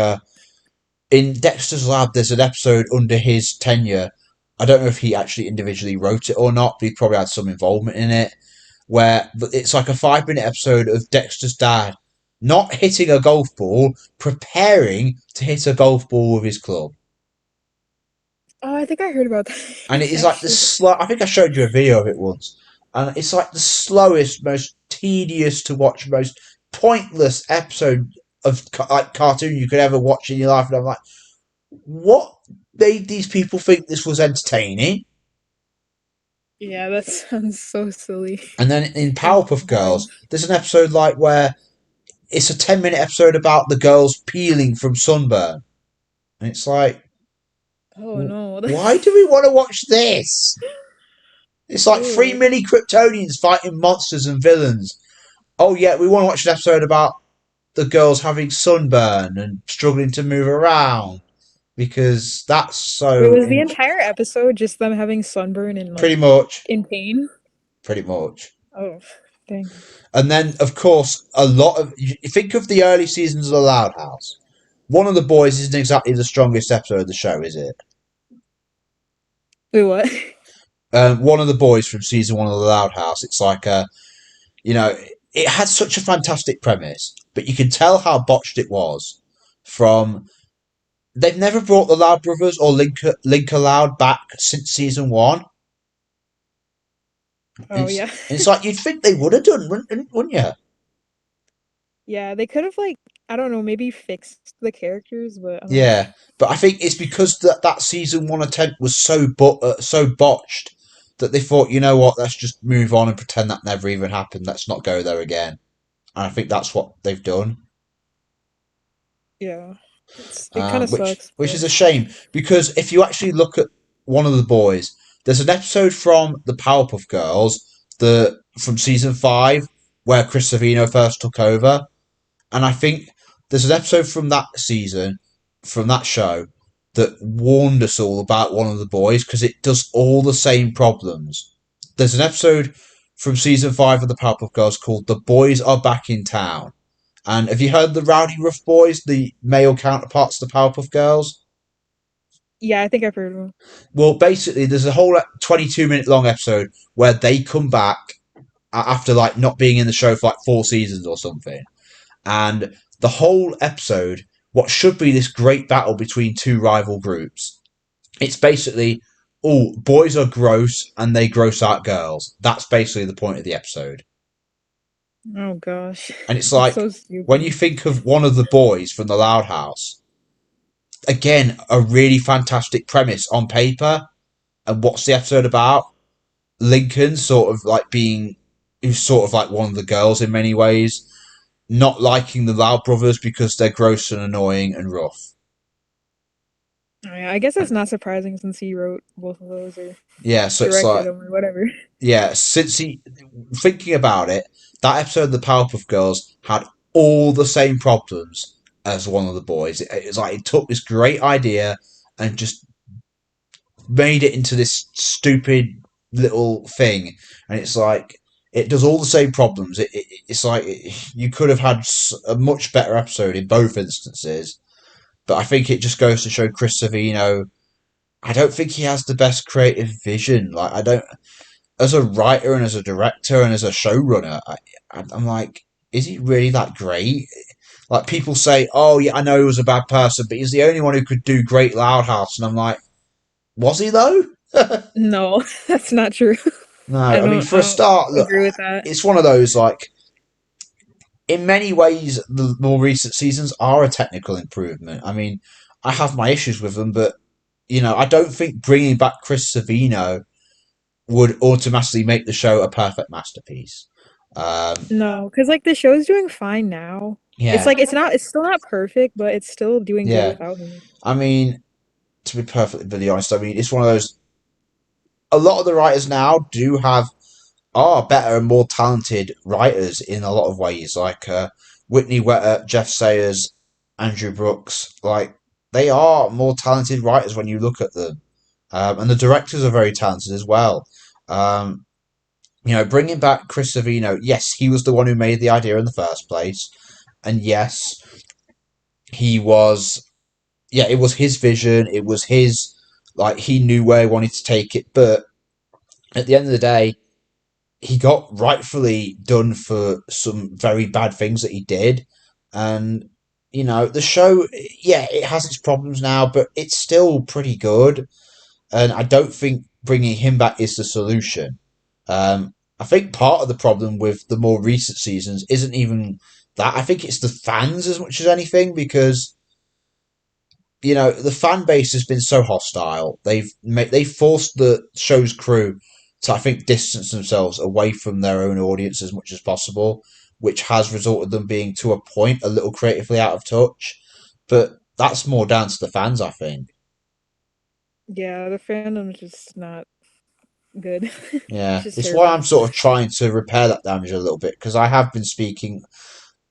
in Dexter's Lab, there's an episode under his tenure. I don't know if he actually individually wrote it or not, but he probably had some involvement in it. Where it's like a 5 minute episode of Dexter's dad not hitting a golf ball, preparing to hit a golf ball with his club. Oh, I think I heard about that And it is like the actually. slow. I think I showed you a video of it once, and it's like the slowest, most tedious to watch, most pointless episode of like cartoon you could ever watch in your life. And I'm like, what made these people think this was entertaining? Yeah, that sounds so silly And then in and Powerpuff boring. Girls, there's an episode like where it's a 10-minute episode about the girls peeling from sunburn, and it's like, Oh no. why do we want to watch this? It's like three Ew. mini Kryptonians fighting monsters and villains. Oh yeah, we want to watch an episode about the girls having sunburn and struggling to move around because that's Wait, so was the entire episode just them having sunburn and pretty like much, in pain? pretty much. Oh, dang. And then, of course, a lot of you think of the early seasons of the Loud House. One of the boys isn't exactly the strongest episode of the show, is it? Wait, what? One of the boys from season 1 of the Loud House. It's like you know, it had such a fantastic premise, but you can tell how botched it was. From they've never brought the Loud brothers or Linker Loud back since season 1. And Oh yeah. it's like you'd think they would have done, wouldn't you? Yeah, they could have like I don't know, maybe fixed the characters, but I don't know. Yeah, but I think it's because that season 1 attempt was so botched that they thought, you know what, let's just move on and pretend that never even happened. Let's not go there again. And I think that's what they've done. Yeah. It kind of sucks, Which but is a shame because if you actually look at one of the boys, there's an episode from the Powerpuff Girls, the from season 5 where Chris Savino first took over, and I think there's an episode from that season, from that show, that warned us all about one of the boys because it does all the same problems. There's an episode from season 5 of the Powerpuff Girls called "The Boys Are Back in Town," And have you heard the Rowdy Rough Boys, the male counterparts to the Powerpuff Girls? Yeah, I think I've heard of him. Well, basically, there's a whole 22-minute long episode where they come back after like not being in the show for like 4 seasons or something, and the whole episode, what should be this great battle between two rival groups, it's basically, oh, boys are gross and they gross out girls. That's basically the point of the episode. Oh gosh. And it's That's like, so when you stupid. think of one of the boys from the Loud House, again, a really fantastic premise on paper. And what's the episode about? Lincoln sort of like being, who's sort of like one of the girls in many ways, not liking the Loud brothers because they're gross and annoying and rough. Yeah, I guess it's And not surprising since he wrote both of those or yeah, so it's directed like, them or whatever. yeah, since he, thinking about it, that episode of the Powerpuff Girls had all the same problems as one of the boys. It's like it took this great idea and just made it into this stupid little thing, and it's like it does all the same problems. It's like you could have had a much better episode in both instances, but I think it just goes to show Chris Savino. I don't think he has the best creative vision. Like I don't, as a writer and as a director and as a showrunner, I'm like, is he really that great? Like people say, oh yeah, I know he was a bad person, but he's the only one who could do great Loud House, and I'm like, was he though? No, that's not true. No, I I mean don't for I a don't start, look, agree with that. it's one of those like in many ways the more recent seasons are a technical improvement. I mean, I have my issues with them, but I don't think bringing back Chris Savino would automatically make the show a perfect masterpiece. Um, No, because like the show's doing fine now. It's yeah, like it's still not perfect, but it's still doing good yeah. without him. I mean, to be perfectly honest, I mean it's one of those. A lot of the writers now do have are better and more talented writers in a lot of ways. Like Whitney Wetter, Jeff Sayers, Andrew Brooks. Like they are more talented writers when you look at them, and the directors are very talented as well. Um, bringing back Chris Savino. Yes, he was the one who made the idea in the first place, and yes, he was. Yeah, it was his vision. It was his. Like he knew where he wanted to take it, but at the end of the day, he got rightfully done for some very bad things that he did. And, the show, yeah, it has its problems now, but it's still pretty good. And I don't think bringing him back is the solution. I think part of the problem with the more recent seasons isn't even that. I think it's the fans as much as anything because the fan base has been so hostile. They've forced the show's crew to, I think, distance themselves away from their own audience as much as possible, which has resulted them being to a point a little creatively out of touch. But that's more down to the fans, I think. Yeah, the fandom's just not good. It's Yeah, just it's why terrible. I'm sort of trying to repair that damage a little bit because I have been speaking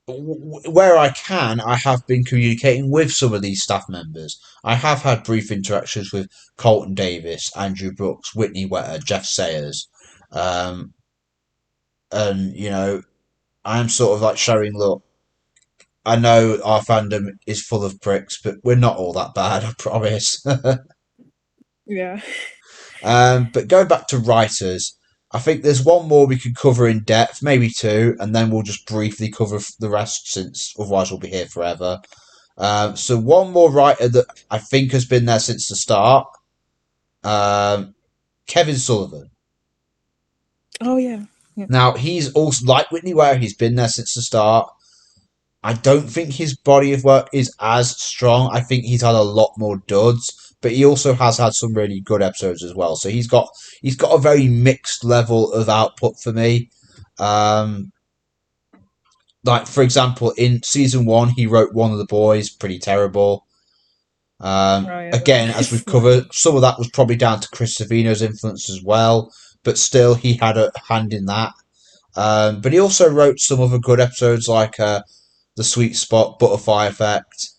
where I can, I have been communicating with some of these staff members. I have had brief interactions with Colton Davis, Andrew Brooks, Whitney Wetter, Jeff Sayers. Um, and, I'm sort of like showing, look, I know our fandom is full of pricks, but we're not all that bad, I promise. Yeah. But going back to writers, I think there's one more we could cover in depth, maybe two, and then we'll just briefly cover the rest since otherwise we'll be here forever. So one more writer that I think has been there since the start, um, Kevin Sullivan. Oh yeah. Yeah. Now he's also like Whitney Ware. He's been there since the start. I don't think his body of work is as strong. I think he's had a lot more duds, but he also has had some really good episodes as well. So he's got a very mixed level of output for me. Um, like for example, in season one, he wrote One of the Boys, pretty terrible. Oh yeah, Again, as we've that's not covered, good. some of that was probably down to Chris Savino's influence as well, but still, he had a hand in that. But he also wrote some other good episodes like The Sweet Spot, Butterfly Effect.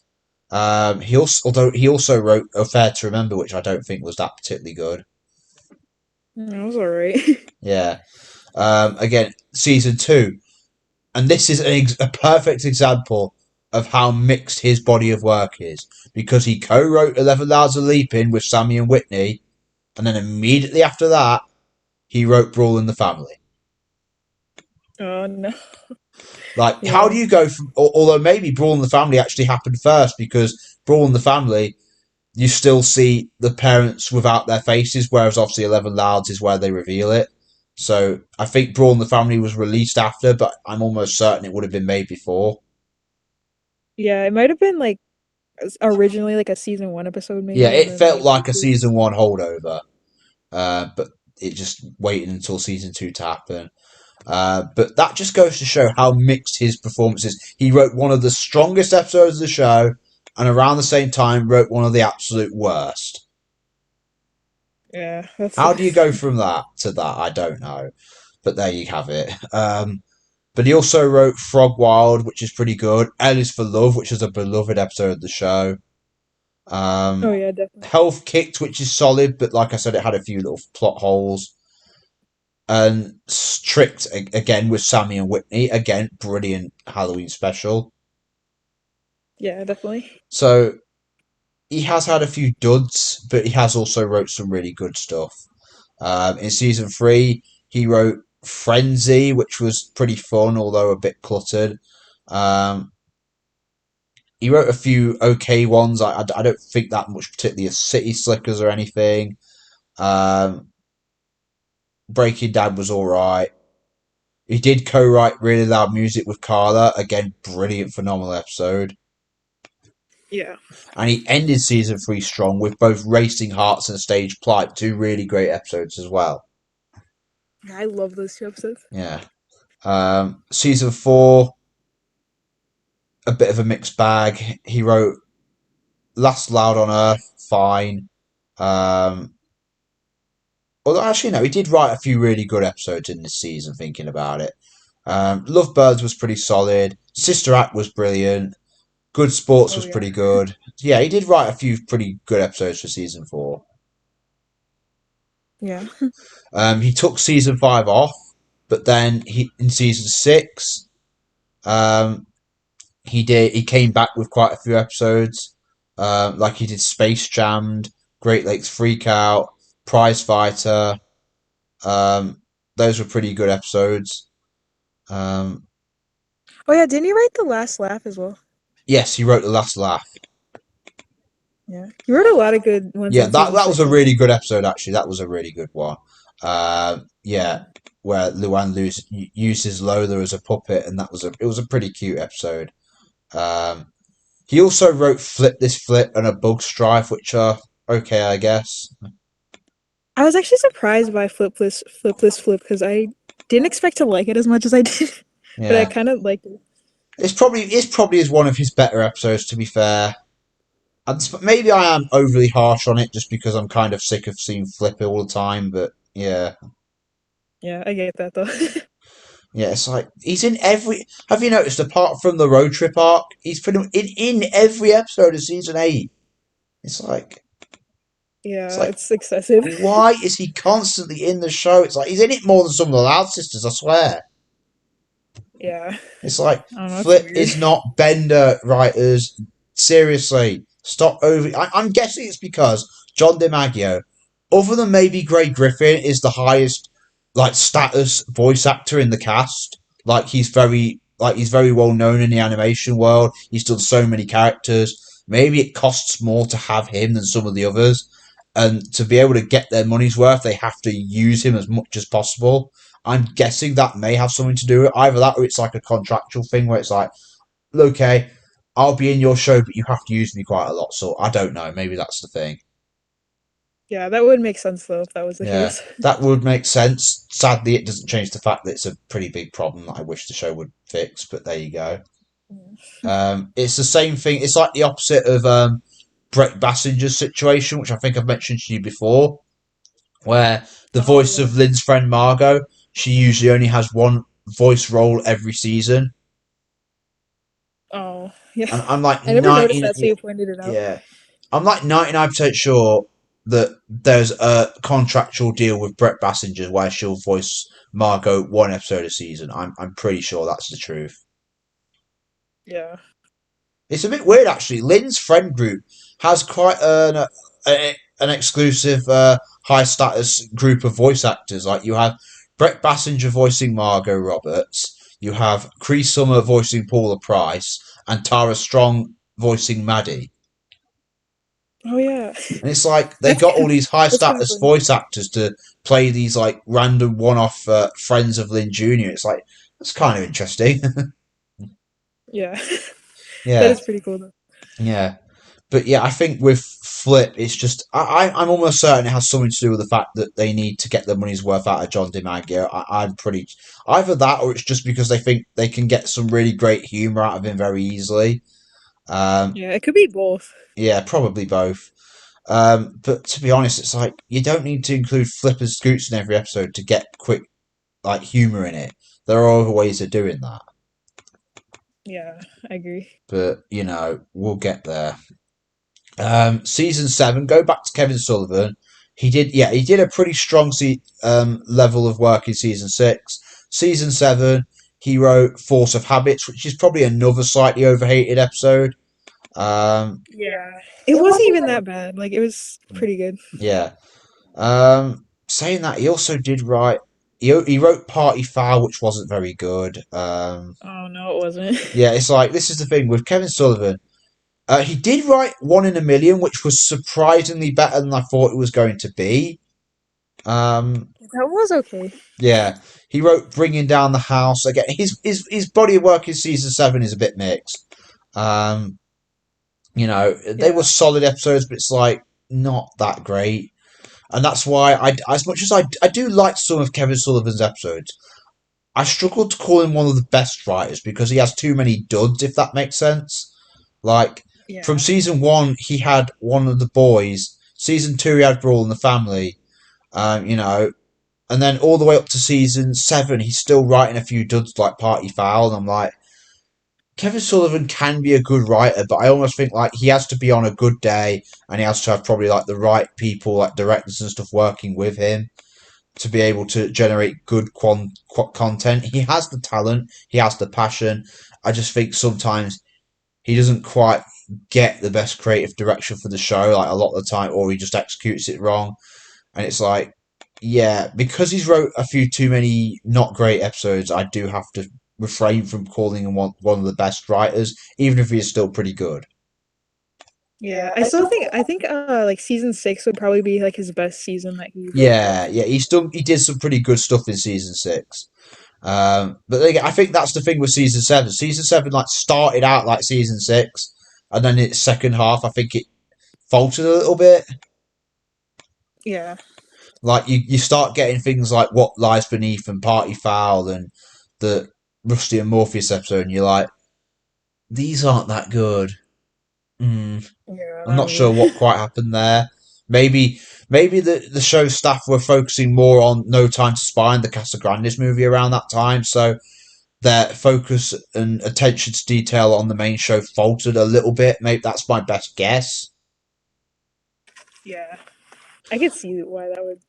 Although he also wrote A Fair to Remember, which I don't think was that particularly good. That was alright. Yeah. Again, season two, And this is a perfect example of how mixed his body of work is because he co-wrote 11 Hours of Leaping with Sammy and Whitney, and then immediately after that, he wrote Brawl in the Family. Oh no. Like, how do Yeah. you go from? Although maybe Brawl in the Family actually happened first because Brawl in the Family, you still see the parents without their faces, whereas obviously 11 Louds is where they reveal it. So I think Brawl in the Family was released after, but I'm almost certain it would have been made before. Yeah, it might have been like originally like a season 1 episode Yeah, maybe, and it then felt like like a later. season one holdover, but it just waited until season two to happen. But that just goes to show how mixed his performance is. He wrote one of the strongest episodes of the show, and around the same time wrote one of the absolute worst. Yeah, that's How do you go from that to that? I don't know, but there you have it. But he also wrote Frog Wild, which is pretty good. L is for Love, which is a beloved episode of the show. Oh Um, yeah, definitely. Health Kicked, which is solid, but like I said, it had a few little plot holes. And Tricked again with Sammy and Whitney, again brilliant Halloween special. Yeah, definitely. So he has had a few duds, but he has also wrote some really good stuff. In season three, he wrote Frenzy, which was pretty fun, although a bit cluttered. Um, he wrote a few okay ones. I don't think that much, particularly as City Slickers or anything. Um, Breaking Down was all right. He did co-write Really Loud Music with Carla. Again, brilliant, phenomenal episode. Yeah. And he ended season three strong with both Racing Hearts and Stage Plight, two really great episodes as well. I love those two episodes. Yeah. Season four, a bit of a mixed bag. He wrote Last Loud on Earth, fine. Um, Although actually no, he did write a few really good episodes in this season. Thinking about it, Lovebirds was pretty solid. Sister Act was brilliant. Good Sports Oh was yeah. pretty good. Yeah, he did write a few pretty good episodes for season four. Yeah. He took season five off, but then he in season six, um, he came back with quite a few episodes. Like he did Space Jammed, Great Lakes Freakout, Prize Fighter. Um, those were pretty good episodes. Um, Oh yeah, didn't you write The Last Laugh as well? yes, he wrote The Last Laugh. Yeah. You wrote a lot of good ones Yeah, in season that was 6 a and really good episode. Actually, that was a really good one. Yeah, yeah. where Luan uses Lola as a puppet, and it was a pretty cute episode. Um, he also wrote Flip This Flip and a Bug Strife, which are okay, I guess. I was actually surprised by Flip because I didn't expect to like it as much as I did. But I Yeah, kind of liked it. it's probably is one of his better episodes. To be fair, maybe I am overly harsh on it just because I'm kind of sick of seeing Flip all the time. But yeah, Yeah, I get that though. yeah, it's like he's in every. Have you noticed? Apart from the road trip arc, he's pretty in every episode of season eight. It's like it's Yeah, like it's excessive. why is he constantly in the show? It's like he's in it more than some of the Loud Sisters. I swear. Yeah. It's like I don't know, it's Flip weird. is not Bender writers. Seriously, stop over. I'm guessing it's because John DiMaggio, other than maybe Greg Griffin, is the highest like status voice actor in the cast. He's very well known in the animation world. He's done so many characters. Maybe it costs more to have him than some of the others, and to be able to get their money's worth, they have to use him as much as possible. I'm guessing that may have something to do with it. Either that or it's like a contractual thing where it's like, okay, I'll be in your show, but you have to use me quite a lot. So I don't know. Maybe that's the thing. Yeah, that would make sense though if that was the Yeah, case. that would make sense. Sadly, it doesn't change the fact that it's a pretty big problem that I wish the show would fix. But there you go. It's the same thing. It's like the opposite of Brett Bassinger's situation, which I think I've mentioned to you before, where the Oh voice yeah. of Lynn's friend Margot, she usually only has one voice role every season. Oh, yeah. And I'm like I never noticed 90, that, so you pointed it out. yeah, I'm like 99% sure. that there's a contractual deal with Brett Bassinger where she'll voice Margot one episode a season. I'm pretty sure that's the truth. Yeah. It's a bit weird actually. Lynn's friend group has quite an exclusive high status group of voice actors. Like you have Brett Bassinger voicing Margot Roberts, you have Cree Summer voicing Paula Price, and Tara Strong voicing Maddie. Oh yeah. And it's like they That's got all kind of, these high that's kind of status funny. voice actors to play these like random one off friends of Lynn Jr. It's like that's kind of interesting. Yeah. That Yeah, is pretty cool though. yeah. But yeah, I think with Flip, it's just I'm almost certain it has something to do with the fact that they need to get their money's worth out of John DiMaggio. I'm pretty either that or it's just because they think they can get some really great humor out of him very easily. Um, Yeah, it could be both. yeah, probably both. But to be honest, it's like you don't need to include Flip and Scoots in every episode to get quick like humor in it. There are other ways of doing that. Yeah, I agree. But you know, we'll get there. Season seven, go back to Kevin Sullivan. He did a pretty strong level of work in season six. Season seven, he wrote Force of Habits, which is probably another slightly overhated episode. Um, Yeah. It wasn't even that bad. Like it was pretty good. yeah. Saying that, he also did write. He wrote Party Foul, which wasn't very good. Oh no, it wasn't. Yeah, it's like this is the thing with Kevin Sullivan. He did write One in a Million, which was surprisingly better than I thought it was going to be. Um, That was okay. yeah, he wrote Bringing Down the House again. His body of work in season seven is a bit mixed. Um, you know, they were Yeah. solid episodes, but it's like not that great. And that's why as much as I do like some of Kevin Sullivan's episodes, I struggle to call him one of the best writers because he has too many duds, if that makes sense. Like from Yeah. season one, he had One of the Boys. Season two, he had Brawl in the Family. You know, and then all the way up to season seven, he's still writing a few duds like Party Foul. And I'm like, Kevin Sullivan can be a good writer, but I almost think like he has to be on a good day and he has to have probably like the right people, like directors and stuff, working with him to be able to generate good content. He has the talent, he has the passion. I just think sometimes he doesn't quite get the best creative direction for the show, like a lot of the time, or he just executes it wrong. And it's like, yeah, because he's wrote a few too many not great episodes, I do have to refrain from calling him one of the best writers, even if he is still pretty good. Yeah. I think like season 6 would probably be like his best season that he wrote though. Yeah, he did some pretty good stuff in season six. But I think that's the thing with season seven. Season seven like started out like season six, and then its second half, I think it faltered a little bit. Yeah. Like you start getting things like What Lies Beneath and Party Foul and the Rusty and Morpheus episode, and you're like, these aren't that good. Mm, Yeah, I'm not not sure really. what quite happened there. Maybe maybe the show staff were focusing more on No Time to Spy and the Casagrandes movie around that time, so their focus and attention to detail on the main show faltered a little bit. Maybe that's my best guess. Yeah. I could see why that would be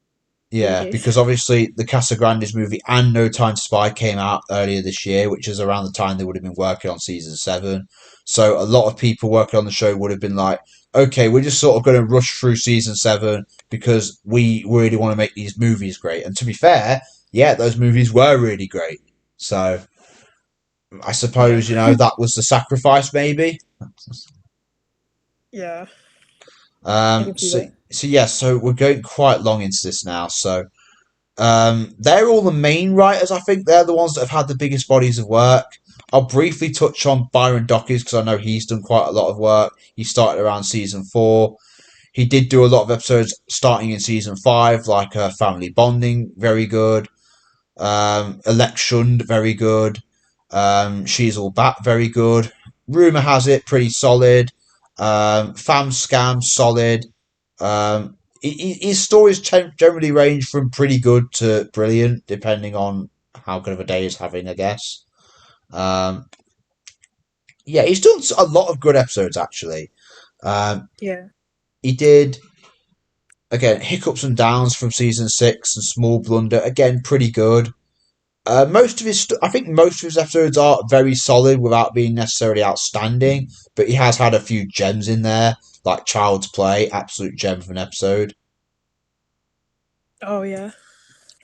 the Yeah, case. because obviously the Casagrandes movie and No Time to Spy came out earlier this year, which is around the time they would have been working on season seven. So a lot of people working on the show would have been like, okay, we're just sort of going to rush through season seven because we really want to make these movies great. And to be fair, yeah, those movies were really great. So I Yeah. suppose, you know, that was the sacrifice maybe. Yeah. I Um, can see so, that. so we're going quite long into this now. So, they're all the main writers. I think they're the ones that have had the biggest bodies of work. I'll briefly touch on Byron Dockers because I know he's done quite a lot of work. He started around season four. He did do a lot of episodes starting in season five, like Family Bonding, very good. Election, very good. She's All Back, very good. Rumor has it, pretty solid. Fam Scam, solid. His stories generally range from pretty good to brilliant, depending on how good of a day he's having, I guess. Um, yeah, he's done a lot of good episodes, actually. Um, Yeah. he did. Again, hiccups and downs from season six and small blunder. Again, pretty good. Most of I think most of his episodes are very solid without being necessarily outstanding. But he has had a few gems in there, like Child's Play, absolute gem of an episode. Oh yeah,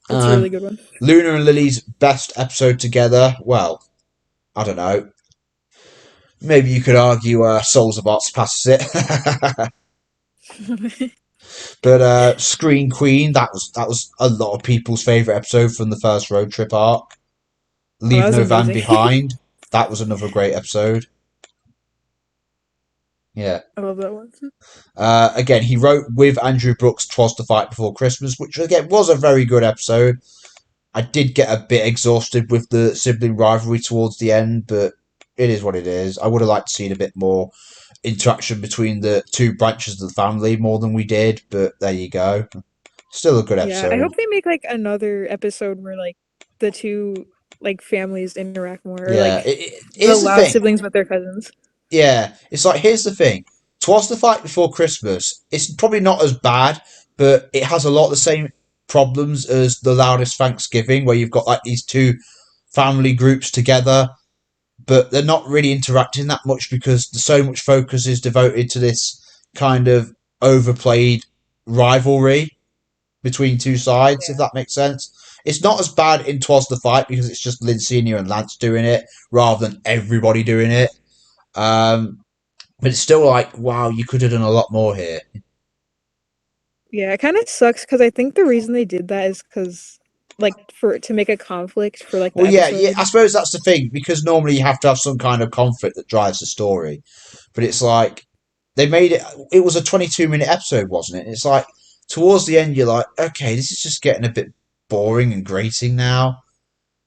that's a really Um, good one. Luna and Lily's best episode together. Well, I don't know. Maybe you could argue Souls of Arts passes it. But Screen Queen, that was a lot of people's favourite episode from the first road trip arc. Oh, that Leave was No Van amazing. Behind. That was another great episode. Yeah. I love that one. Again, he wrote with Andrew Brooks "Twas the Fight Before Christmas," which again was a very good episode. I did get a bit exhausted with the sibling rivalry towards the end, but it is what it is. I would have liked to see a bit more interaction between the two branches of the family more than we did, but there you go. Still a good Yeah, I episode. hope they make like another episode where like the two like families interact more, or Yeah, like the here's the Loud thing. siblings with their cousins. Yeah, it's like here's the thing. "Twas the Fight Before Christmas." It's probably not as bad, but it has a lot of the same problems as The Loudest Thanksgiving, where you've got like these two family groups together, but they're not really interacting that much because so much focus is devoted to this kind of overplayed rivalry between two sides, if Yeah. that makes sense. It's not as bad in "Twas the Fight" because it's just Lynn Senior and Lance doing it rather than everybody doing it. Um, but it's still like, wow, you could have done a lot more here. Yeah, it kind of sucks because I think the reason they did that is because like for to make a conflict for like the Well, yeah, yeah. episode. I suppose that's the thing because normally you have to have some kind of conflict that drives the story, but it's like they made it. It was a 22-minute episode, wasn't it? It's like towards the end, you're like, okay, this is just getting a bit boring and grating now.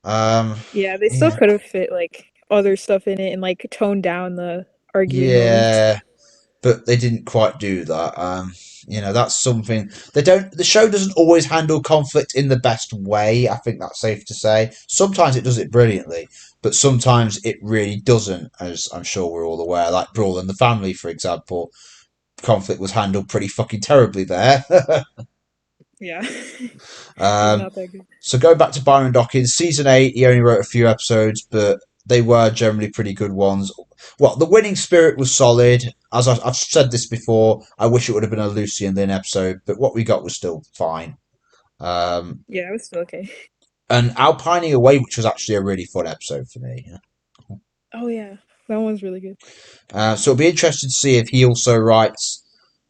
Um, Yeah, they still yeah, could have fit like other stuff in it and like toned down the arguing moments. yeah, but they didn't quite do that. That's something they don't. The show doesn't always handle conflict in the best way. I think that's safe to say. Sometimes it does it brilliantly, but sometimes it really doesn't, as I'm sure we're all aware. Like Brawl in the Family, for example, conflict was handled pretty fucking terribly there. Yeah. Yeah, um, not that good. so going back to Byron Dawkins, season eight, he only wrote a few episodes, but they were generally pretty good ones. Well, the winning spirit was solid. As I've said this before, I wish it would have been a Lucy and Lynn episode, but what we got was still fine. Um, Yeah, it was still okay. and Alpining Away, which was actually a really fun episode for me. Oh yeah, that one's really good. So it'll be interesting to see if he also writes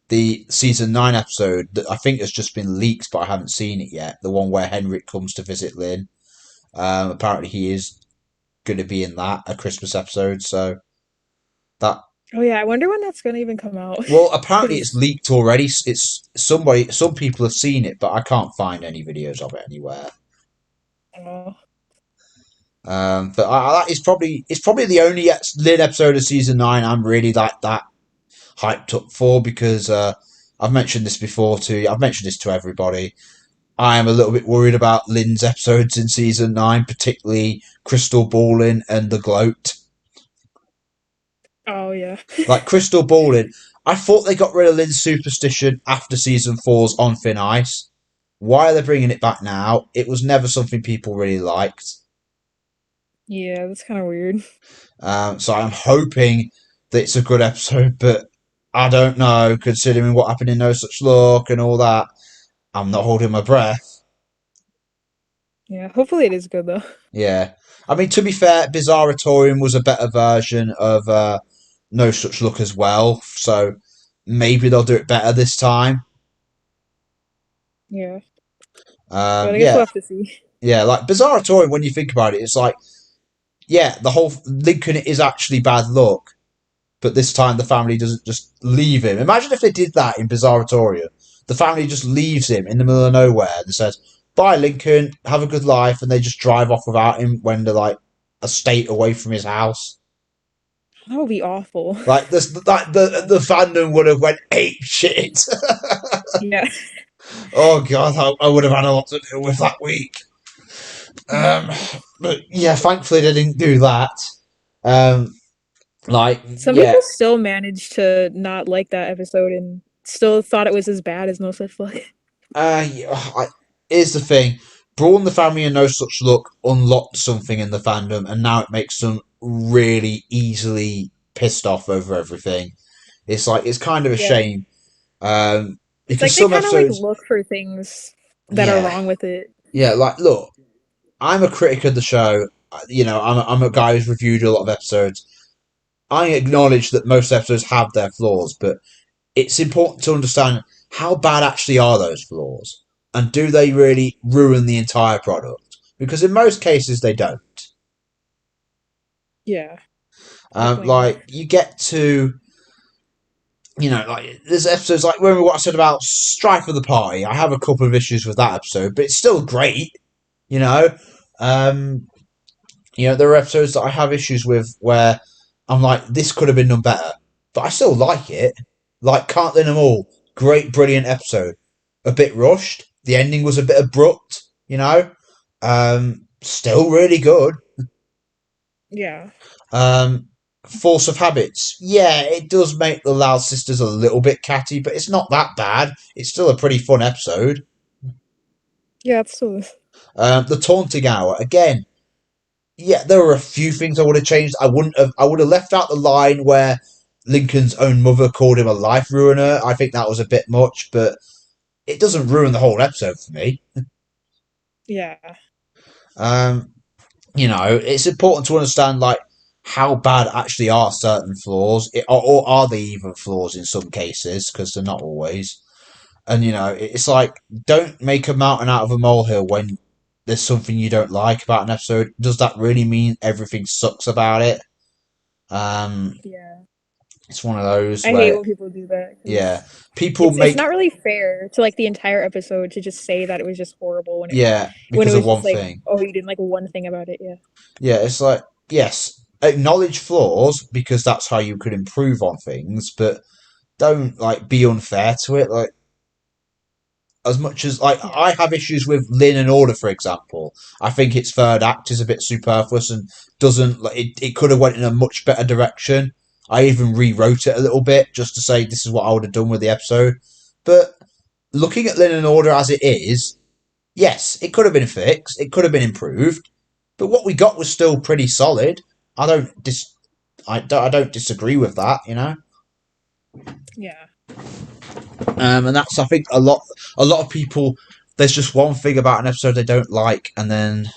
the season nine episode that I think has just been leaked, but I haven't seen it yet. The one where Henrik comes to visit Lynn. Apparently, he is going to be in that a Christmas episode. So that Oh yeah, I wonder when that's gonna even come out. well, apparently it's Cause leaked already. It's somebody, some people have seen it, but I can't find any videos of it anywhere. oh But that is probably it's probably the only Lynn episode of season nine I'm really like that hyped up for because I've mentioned this before too. I've mentioned this to everybody. I am a little bit worried about Lynn's episodes in season nine, particularly Crystal Ballin and the Gloat. oh yeah, Like Crystal Ballin, I thought they got rid of Lynn's superstition after season four's On Thin Ice. Why are they bringing it back now? It was never something people really liked. yeah, that's kind of weird. So I'm hoping that it's a good episode, but I don't know, considering what happened in No Such Luck and all that. I'm not holding my breath. Yeah, hopefully it is good though. Yeah. I mean, to be fair, Bizarratorium was a better version of No Such Luck as well, so maybe they'll do it better this time. Yeah, but I guess we'll Yeah, have to see. yeah, like Bizarratorium, when you think about it, it's like, yeah, the whole Lincoln is actually bad luck, but this time the family doesn't just leave him. Imagine if they did that in Bizarratorium. The family just leaves him in the middle of nowhere and says, "Bye, Lincoln. Have a good life," and they just drive off without him when they're like a state away from his house. That would be awful. Like this, like the fandom would have went ape shit. Yeah, Oh god, I would have had a lot to do with that week. Um, but yeah, thankfully they didn't do that. Um, like some yeah, people still manage to not like that episode in still thought it was as bad as No Such Luck. Yeah, here's the thing: Brawl the Family and No Such Luck unlocked something in the fandom, and now it makes them really easily pissed off over everything. It's like it's kind of a Yeah. shame, It's because like they some kind of like episodes, look for things that are yeah, wrong with it. yeah, like look, I'm a critic of the show. You know, I'm a guy who's reviewed a lot of episodes. I acknowledge that most episodes have their flaws, but it's important to understand how bad actually are those flaws, and do they really ruin the entire product? Because in most cases they don't. Yeah, definitely agree. Like you get to, like there's episodes like when what I said about Strife of the Party. I have a couple of issues with that episode, but it's still great. You know, um, there are episodes that I have issues with where I'm like, this could have been done better, but I still like it. Like Can't Win Them All, great, brilliant episode. A bit rushed. The ending was a bit abrupt. Still really good. Yeah. Um, Force of Habits, yeah, it does make the Loud Sisters a little bit catty, but it's not that bad. It's still a pretty fun episode. Yeah, it's still The Taunting Hour, again, yeah, there were a few things I would have changed. I wouldn't have. I would have left out the line where Lincoln's own mother called him a life ruiner. I think that was a bit much, but it doesn't ruin the whole episode for me. yeah. Um, it's important to understand like how bad actually are certain flaws, or are they even flaws in some cases? Because they're not always. And it's like don't make a mountain out of a molehill when there's something you don't like about an episode. Does that really mean everything sucks about it? Um, Yeah. it's one of those I hate where, when people do that yeah, because people it's make, not really fair to like the entire episode to just say that it was just horrible yeah, when it because of was one just like, thing. oh, you didn't like one thing about it. Yeah. Yeah, it's like, yes, acknowledge flaws because that's how you could improve on things, but don't like be unfair to it. Like, as much as like Yeah. I have issues with Lynn and Order, for example. I think its third act is a bit superfluous and doesn't like it could have went in a much better direction. I even rewrote it a little bit just to say this is what I would have done with the episode. But looking at Lynn and Order as it is, yes, it could have been fixed, it could have been improved, but what we got was still pretty solid. I don't dis I don't disagree with that, Yeah. and that's I think a lot of people. There's just one thing about an episode they don't like, and then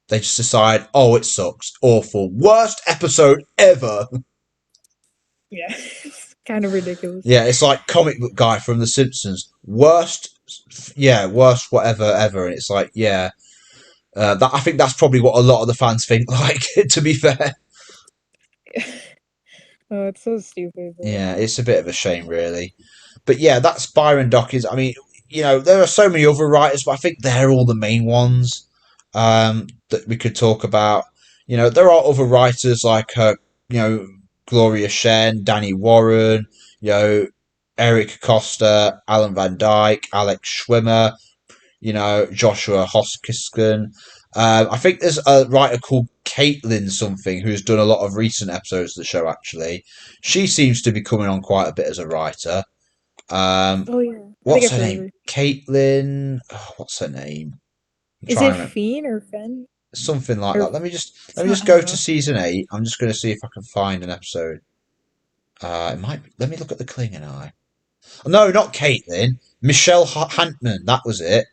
they just decide, oh, it sucks, awful, worst episode ever. Yeah. It's kind of ridiculous. Yeah, it's like comic book guy from The Simpsons, worst, yeah, worst whatever ever, and it's like, yeah, that I think that's probably what a lot of the fans think. Like, to be fair, Oh, it's so stupid, but yeah, it's a bit of a shame, really. But yeah, that's Byron Dockers. I mean, there are so many other writers, but I think they're all the main ones that we could talk about. There are other writers like, Gloria Shen, Danny Warren, Eric Costa, Alan Van Dyke, Alex Schwimmer, Joshua Hoskiskin. I think there's a writer called Caitlin something who's done a lot of recent episodes of the show. Actually, she seems to be coming on quite a bit as a writer. Um, oh yeah, I think what's I've her heard of name? her. Caitlin. Oh, what's her name? I'm Is trying it to remember. Fiend or Fen? Something like Or that. Let me just let it's me not. just I go don't to know. season 8. I'm just going to see if I can find an episode. It might. Let me look at the Klingon Eye. No, not Caitlin. Michelle Hantman. That was it.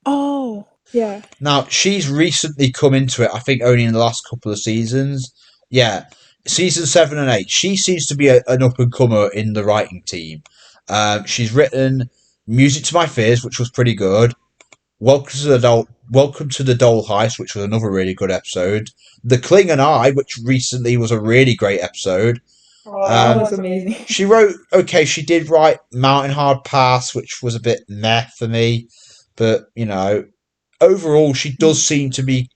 Oh yeah. Now she's recently come into it. I think only in the last couple of seasons. Yeah, season 7 and 8. She seems to be an up and comer in the writing team. She's written Music to My Fears, which was pretty good. Welcome to the Dole Heist, which was another really good episode. The Klingon Eye, which recently was a really great episode. Oh, that one Um, was amazing. she wrote okay. She did write Mountain Hard Pass, which was a bit meh for me, but overall, she does seem to be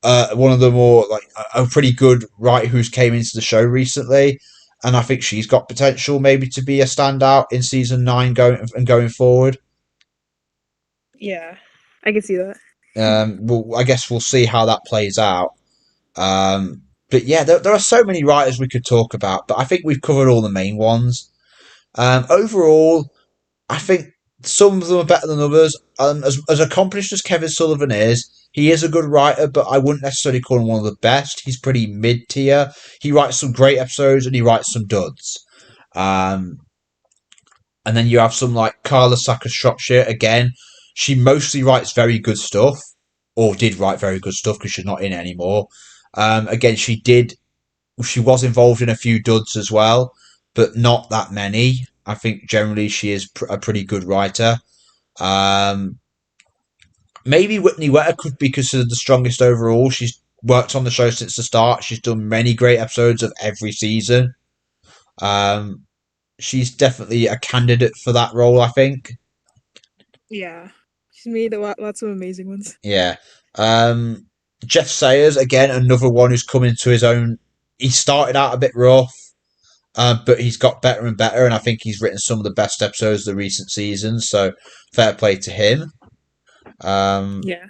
one of the more like a pretty good writer who's came into the show recently, and I think she's got potential maybe to be a standout in season 9 going forward. Yeah, I can see that. Well, I guess we'll see how that plays out. But yeah, there are so many writers we could talk about, but I think we've covered all the main ones. Overall, I think some of them are better than others. As accomplished as Kevin Sullivan is, he is a good writer, but I wouldn't necessarily call him one of the best. He's pretty mid tier. He writes some great episodes and he writes some duds. Um, and then you have some like Carla Sacker Shropshire again. She mostly writes very good stuff, or did write very good stuff because she's not in it anymore. Again, she was involved in a few duds as well, but not that many. I think generally she is a pretty good writer. Um, Maybe Whitney Wetter could be considered the strongest overall. She's worked on the show since the start. She's done many great episodes of every season. Um, she's definitely a candidate for that role, I think. Yeah. She's made lots of amazing ones. Yeah. Um, Jeff Sayers, again, another one who's come into his own. He started out a bit rough, but he's got better and better, and I think he's written some of the best episodes of the recent seasons. So fair play to him. Um, Yeah.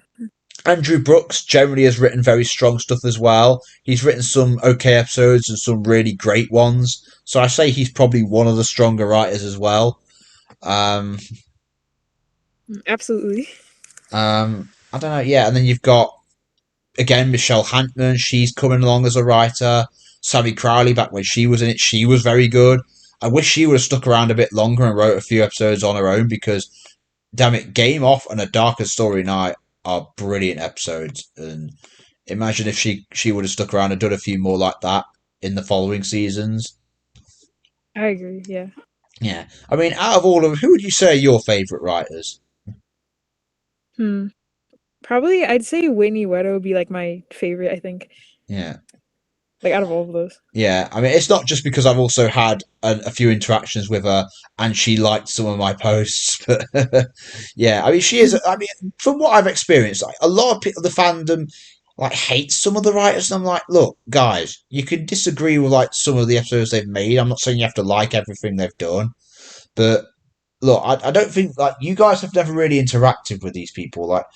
Andrew Brooks generally has written very strong stuff as well. He's written some okay episodes and some really great ones. So I say he's probably one of the stronger writers as well. Um, Absolutely. I don't know. Yeah, and then you've got again Michelle Hampton. She's coming along as a writer. Sammy Crowley, back when she was in it, she was very good. I wish she would have stuck around a bit longer and wrote a few episodes on her own because, damn it, Game Off and A Darker Story Night are brilliant episodes. And imagine if she would have stuck around and done a few more like that in the following seasons. I agree. Yeah. Yeah, I mean, out of all of them, who would you say are your favourite writers? Hmm. Probably I'd say Whitney Wetter would be like my favorite, I think. Yeah, Like out of all of those. yeah. I mean, it's not just because I've also had a few interactions with her and she liked some of my posts, but yeah, I mean, she is. I mean, from what I've experienced, like, a lot of people, the fandom, like hates some of the writers, and I'm like, look, guys, you can disagree with like some of the episodes they've made. I'm not saying you have to like everything they've done, but look, I don't think like you guys have never really interacted with these people. Like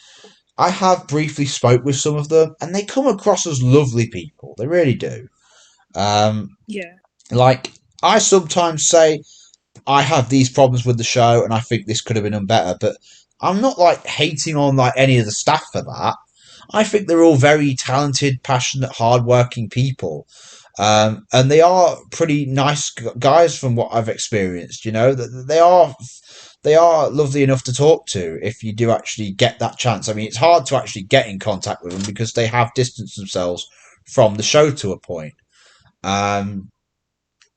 I have briefly spoke with some of them, and they come across as lovely people. They really do. Um, Yeah. like I sometimes say I have these problems with the show, and I think this could have been done better. But I'm not like hating on like any of the staff for that. I think they're all very talented, passionate, hardworking people. And they are pretty nice guys from what I've experienced. You know, they are lovely enough to talk to if you do actually get that chance. I mean, it's hard to actually get in contact with them because they have distanced themselves from the show to a point. Um,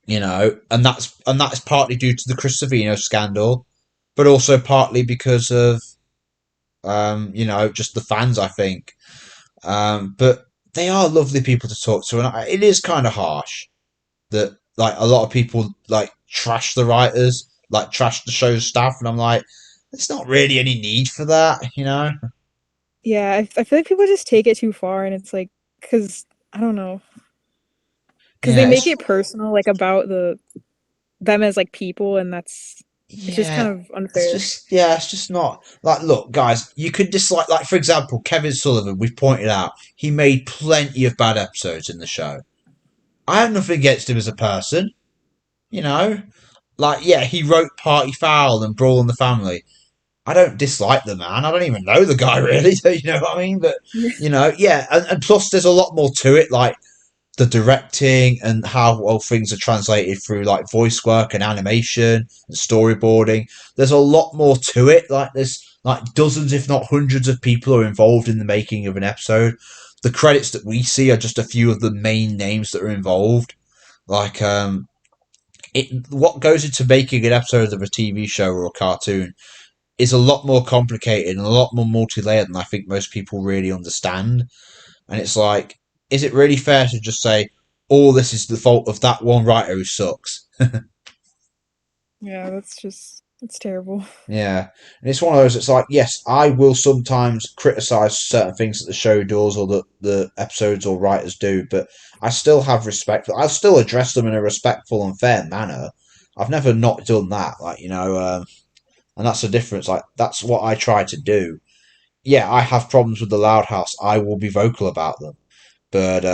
you know, and that's partly due to the Chris Savino scandal, but also partly because of you know, just the fans. I think, but they are lovely people to talk to, and it is kind of harsh that like a lot of people like trash the writers, like trash the show's staff, and I'm like, there's not really any need for that, you know? Yeah, I feel like people just take it too far and it's like cuz I don't know. Cuz they Yeah, make it personal like about them as like people and it's just kind yeah, of unfair. it's just not like look, guys, you could dislike like for example, Kevin Sullivan. We've pointed out he made plenty of bad episodes in the show. I have nothing against him as a person, you know. Like, yeah, he wrote Party Foul and Brawl in the Family. I don't dislike the man. I don't even know the guy really. So you know what I mean? But you know, yeah, and plus there's a lot more to it, like the directing and how well things are translated through like voice work and animation and storyboarding. There's a lot more to it. Like there's like dozens, if not hundreds, of people are involved in the making of an episode. The credits that we see are just a few of the main names that are involved. Like what goes into making an episode of a TV show or a cartoon is a lot more complicated and a lot more multi-layered than I think most people really understand. And it's like, is it really fair to just say, "Oh, this is the fault of that one writer who sucks"? Yeah, that's just it's terrible. Yeah, and it's one of those. It's like, yes, I will sometimes criticize certain things that the show does or that the episodes or writers do, but I still have respect. I'll still address them in a respectful and fair manner. I've never not done that, like you know, and that's the difference. Like that's what I try to do. Yeah, I have problems with the Loud House. I will be vocal about them, but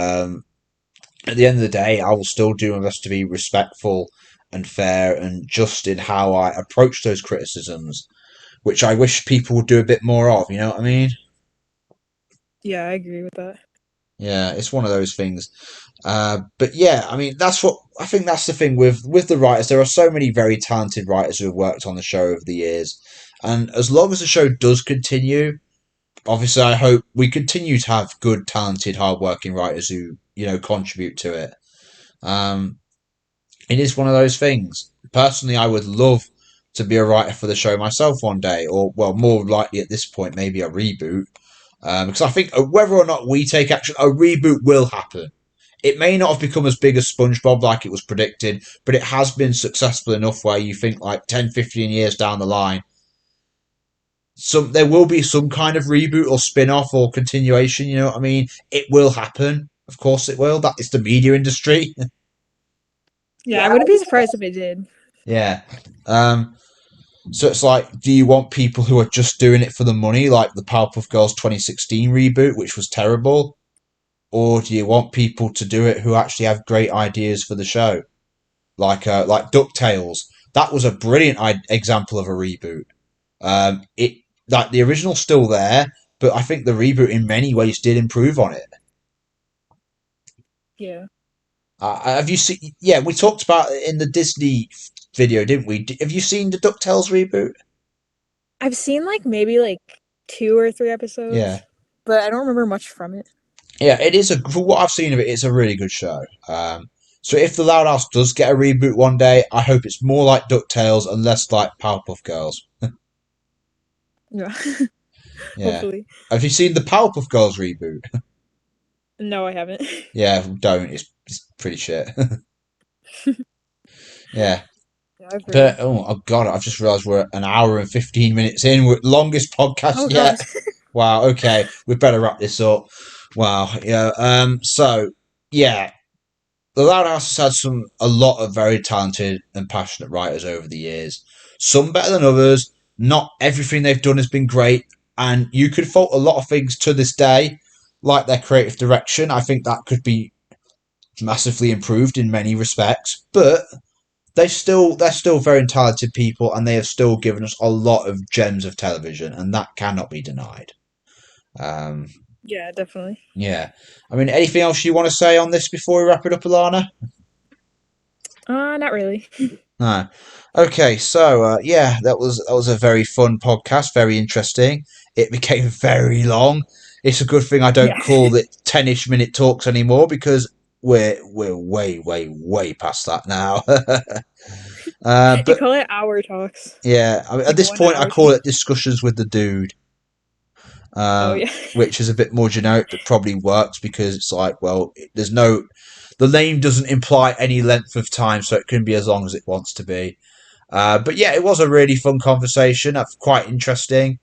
at the end of the day, I will still do my best to be respectful and fair and just in how I approach those criticisms, which I wish people would do a bit more of. You know what I mean? Yeah, I agree with that. Yeah, it's one of those things. But yeah, I mean, that's what I think. That's the thing with the writers. There are so many very talented writers who have worked on the show over the years, and as long as the show does continue, obviously, I hope we continue to have good, talented, hardworking writers who contribute to it. Um, it is one of those things. Personally, I would love to be a writer for the show myself one day, or well, more likely at this point, maybe a reboot. Because I think whether or not we take action, a reboot will happen. It may not have become as big as SpongeBob like it was predicted, but it has been successful enough where you think like 10, 15 years down the line, there will be some kind of reboot or spin-off or continuation, you know what I mean? It will happen. Of course it will. That is the media industry. Yeah, I wouldn't be surprised if it did. Yeah. Um, so it's like, do you want people who are just doing it for the money, like the Powerpuff Girls 2016 reboot, which was terrible? Or do you want people to do it who actually have great ideas for the show? Like DuckTales. That was a brilliant example of a reboot. It like the original's still there, but I think the reboot in many ways did improve on it. Yeah. Have you seen? Yeah, we talked about it in the Disney video, didn't we? Have you seen the Ducktales reboot? I've seen like maybe like 2 or 3 Yeah, episodes, but I don't remember much from it. yeah. It is a for what I've seen of it, it's a really good show. So if the Loud House does get a reboot one day, I hope it's more like Ducktales and less like Powerpuff Girls. Yeah. Yeah. Hopefully. Have you seen the Powerpuff Girls reboot? No, I haven't. Yeah, don't. It's pretty shit. Yeah. Yeah, I've But heard. oh god, I've just realised we're an hour and 15 minutes in. We're longest podcast Oh yet. gosh. Wow. Okay, we better wrap this up. Wow. Yeah. So yeah, the Loud House has had a lot of very talented and passionate writers over the years. Some better than others. Not everything they've done has been great, and you could fault a lot of things to this day, like their creative direction. I think that could be massively improved in many respects, but they're still very talented people, and they have still given us a lot of gems of television, and that cannot be denied. Um, Yeah, definitely. yeah, I mean, anything else you want to say on this before we wrap it up, Alana? Not really. No. Okay, so yeah, that was a very fun podcast, very interesting. It became very long. It's a good thing I don't Yeah. call it 10ish minute talks anymore because we're way way way past that now. You But call it hour talks. yeah, I mean, at Like this one point, I hour call it talks. discussions with the dude, Oh yeah. which is a bit more generic, but probably works because it's like, well, the name doesn't imply any length of time, so it can be as long as it wants to be. But yeah, it was a really fun conversation. Quite interesting.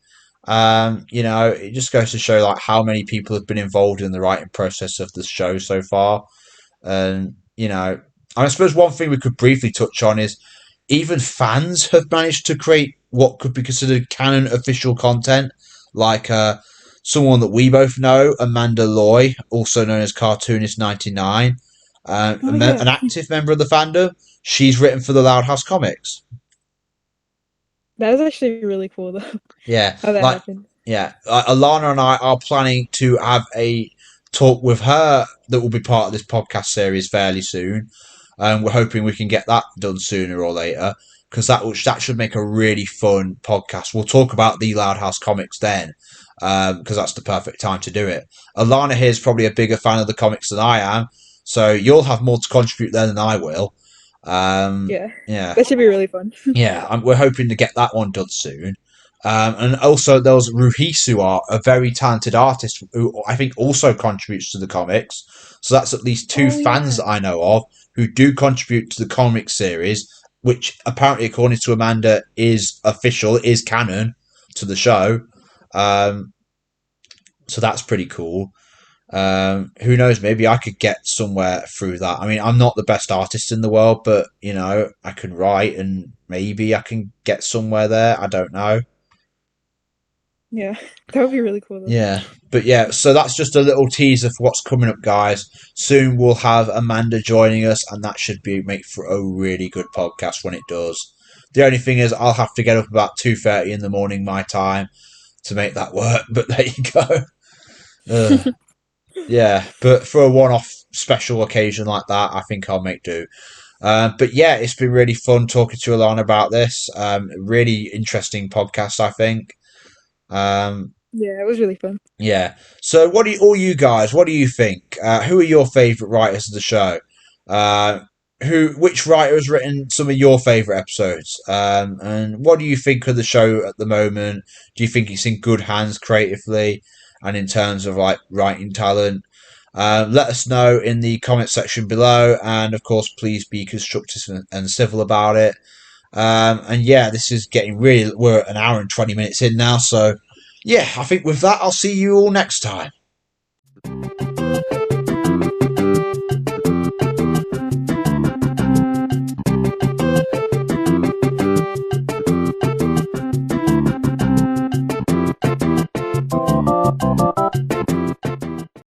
It just goes to show like how many people have been involved in the writing process of the show so far. And I suppose one thing we could briefly touch on is even fans have managed to create what could be considered canon official content, like someone that we both know, Amanda Loy, also known as Cartoonist 99, Oh yeah. an active member of the fandom. She's written for the Loud House comics. That is actually really cool though. Yeah, How that like happened. Alana and I are planning to have a talk with her that will be part of this podcast series fairly soon. We're hoping we can get that done sooner or later because that should make a really fun podcast. We'll talk about the Loud House comics then because that's the perfect time to do it. Alana here is probably a bigger fan of the comics than I am, so you'll have more to contribute there than I will. Yeah. Yeah, That should be really fun. yeah, we're hoping to get that one done soon. And also, there was Ruhisu Art, a very talented artist who I think also contributes to the comics. So that's at least two Oh fans yeah. that I know of who do contribute to the comic series, which apparently, according to Amanda, is official, is canon to the show. Um, so that's pretty cool. Who knows? Maybe I could get somewhere through that. I mean, I'm not the best artist in the world, but I can write, and maybe I can get somewhere there. I don't know. Yeah, that would be really cool though. Yeah, but yeah, so that's just a little teaser for what's coming up, guys. Soon we'll have Amanda joining us, and that should be make for a really good podcast when it does. The only thing is, I'll have to get up about 2:30 in the morning my time to make that work. But there you go. Yeah, but for a one-off special occasion like that, I think I'll make do. But yeah, it's been really fun talking to Alana about this. Really interesting podcast, I think. Um, Yeah, it was really fun. Yeah. So, what do you, all you guys? What do you think? Who are your favourite writers of the show? Uh, which writer has written some of your favourite episodes? And what do you think of the show at the moment? Do you think it's in good hands creatively and in terms of like writing talent? Let us know in the comment section below, and of course, please be constructive and civil about it. And yeah, this is getting really, we're an hour and 20 minutes in now. So yeah, I think with that, I'll see you all next time.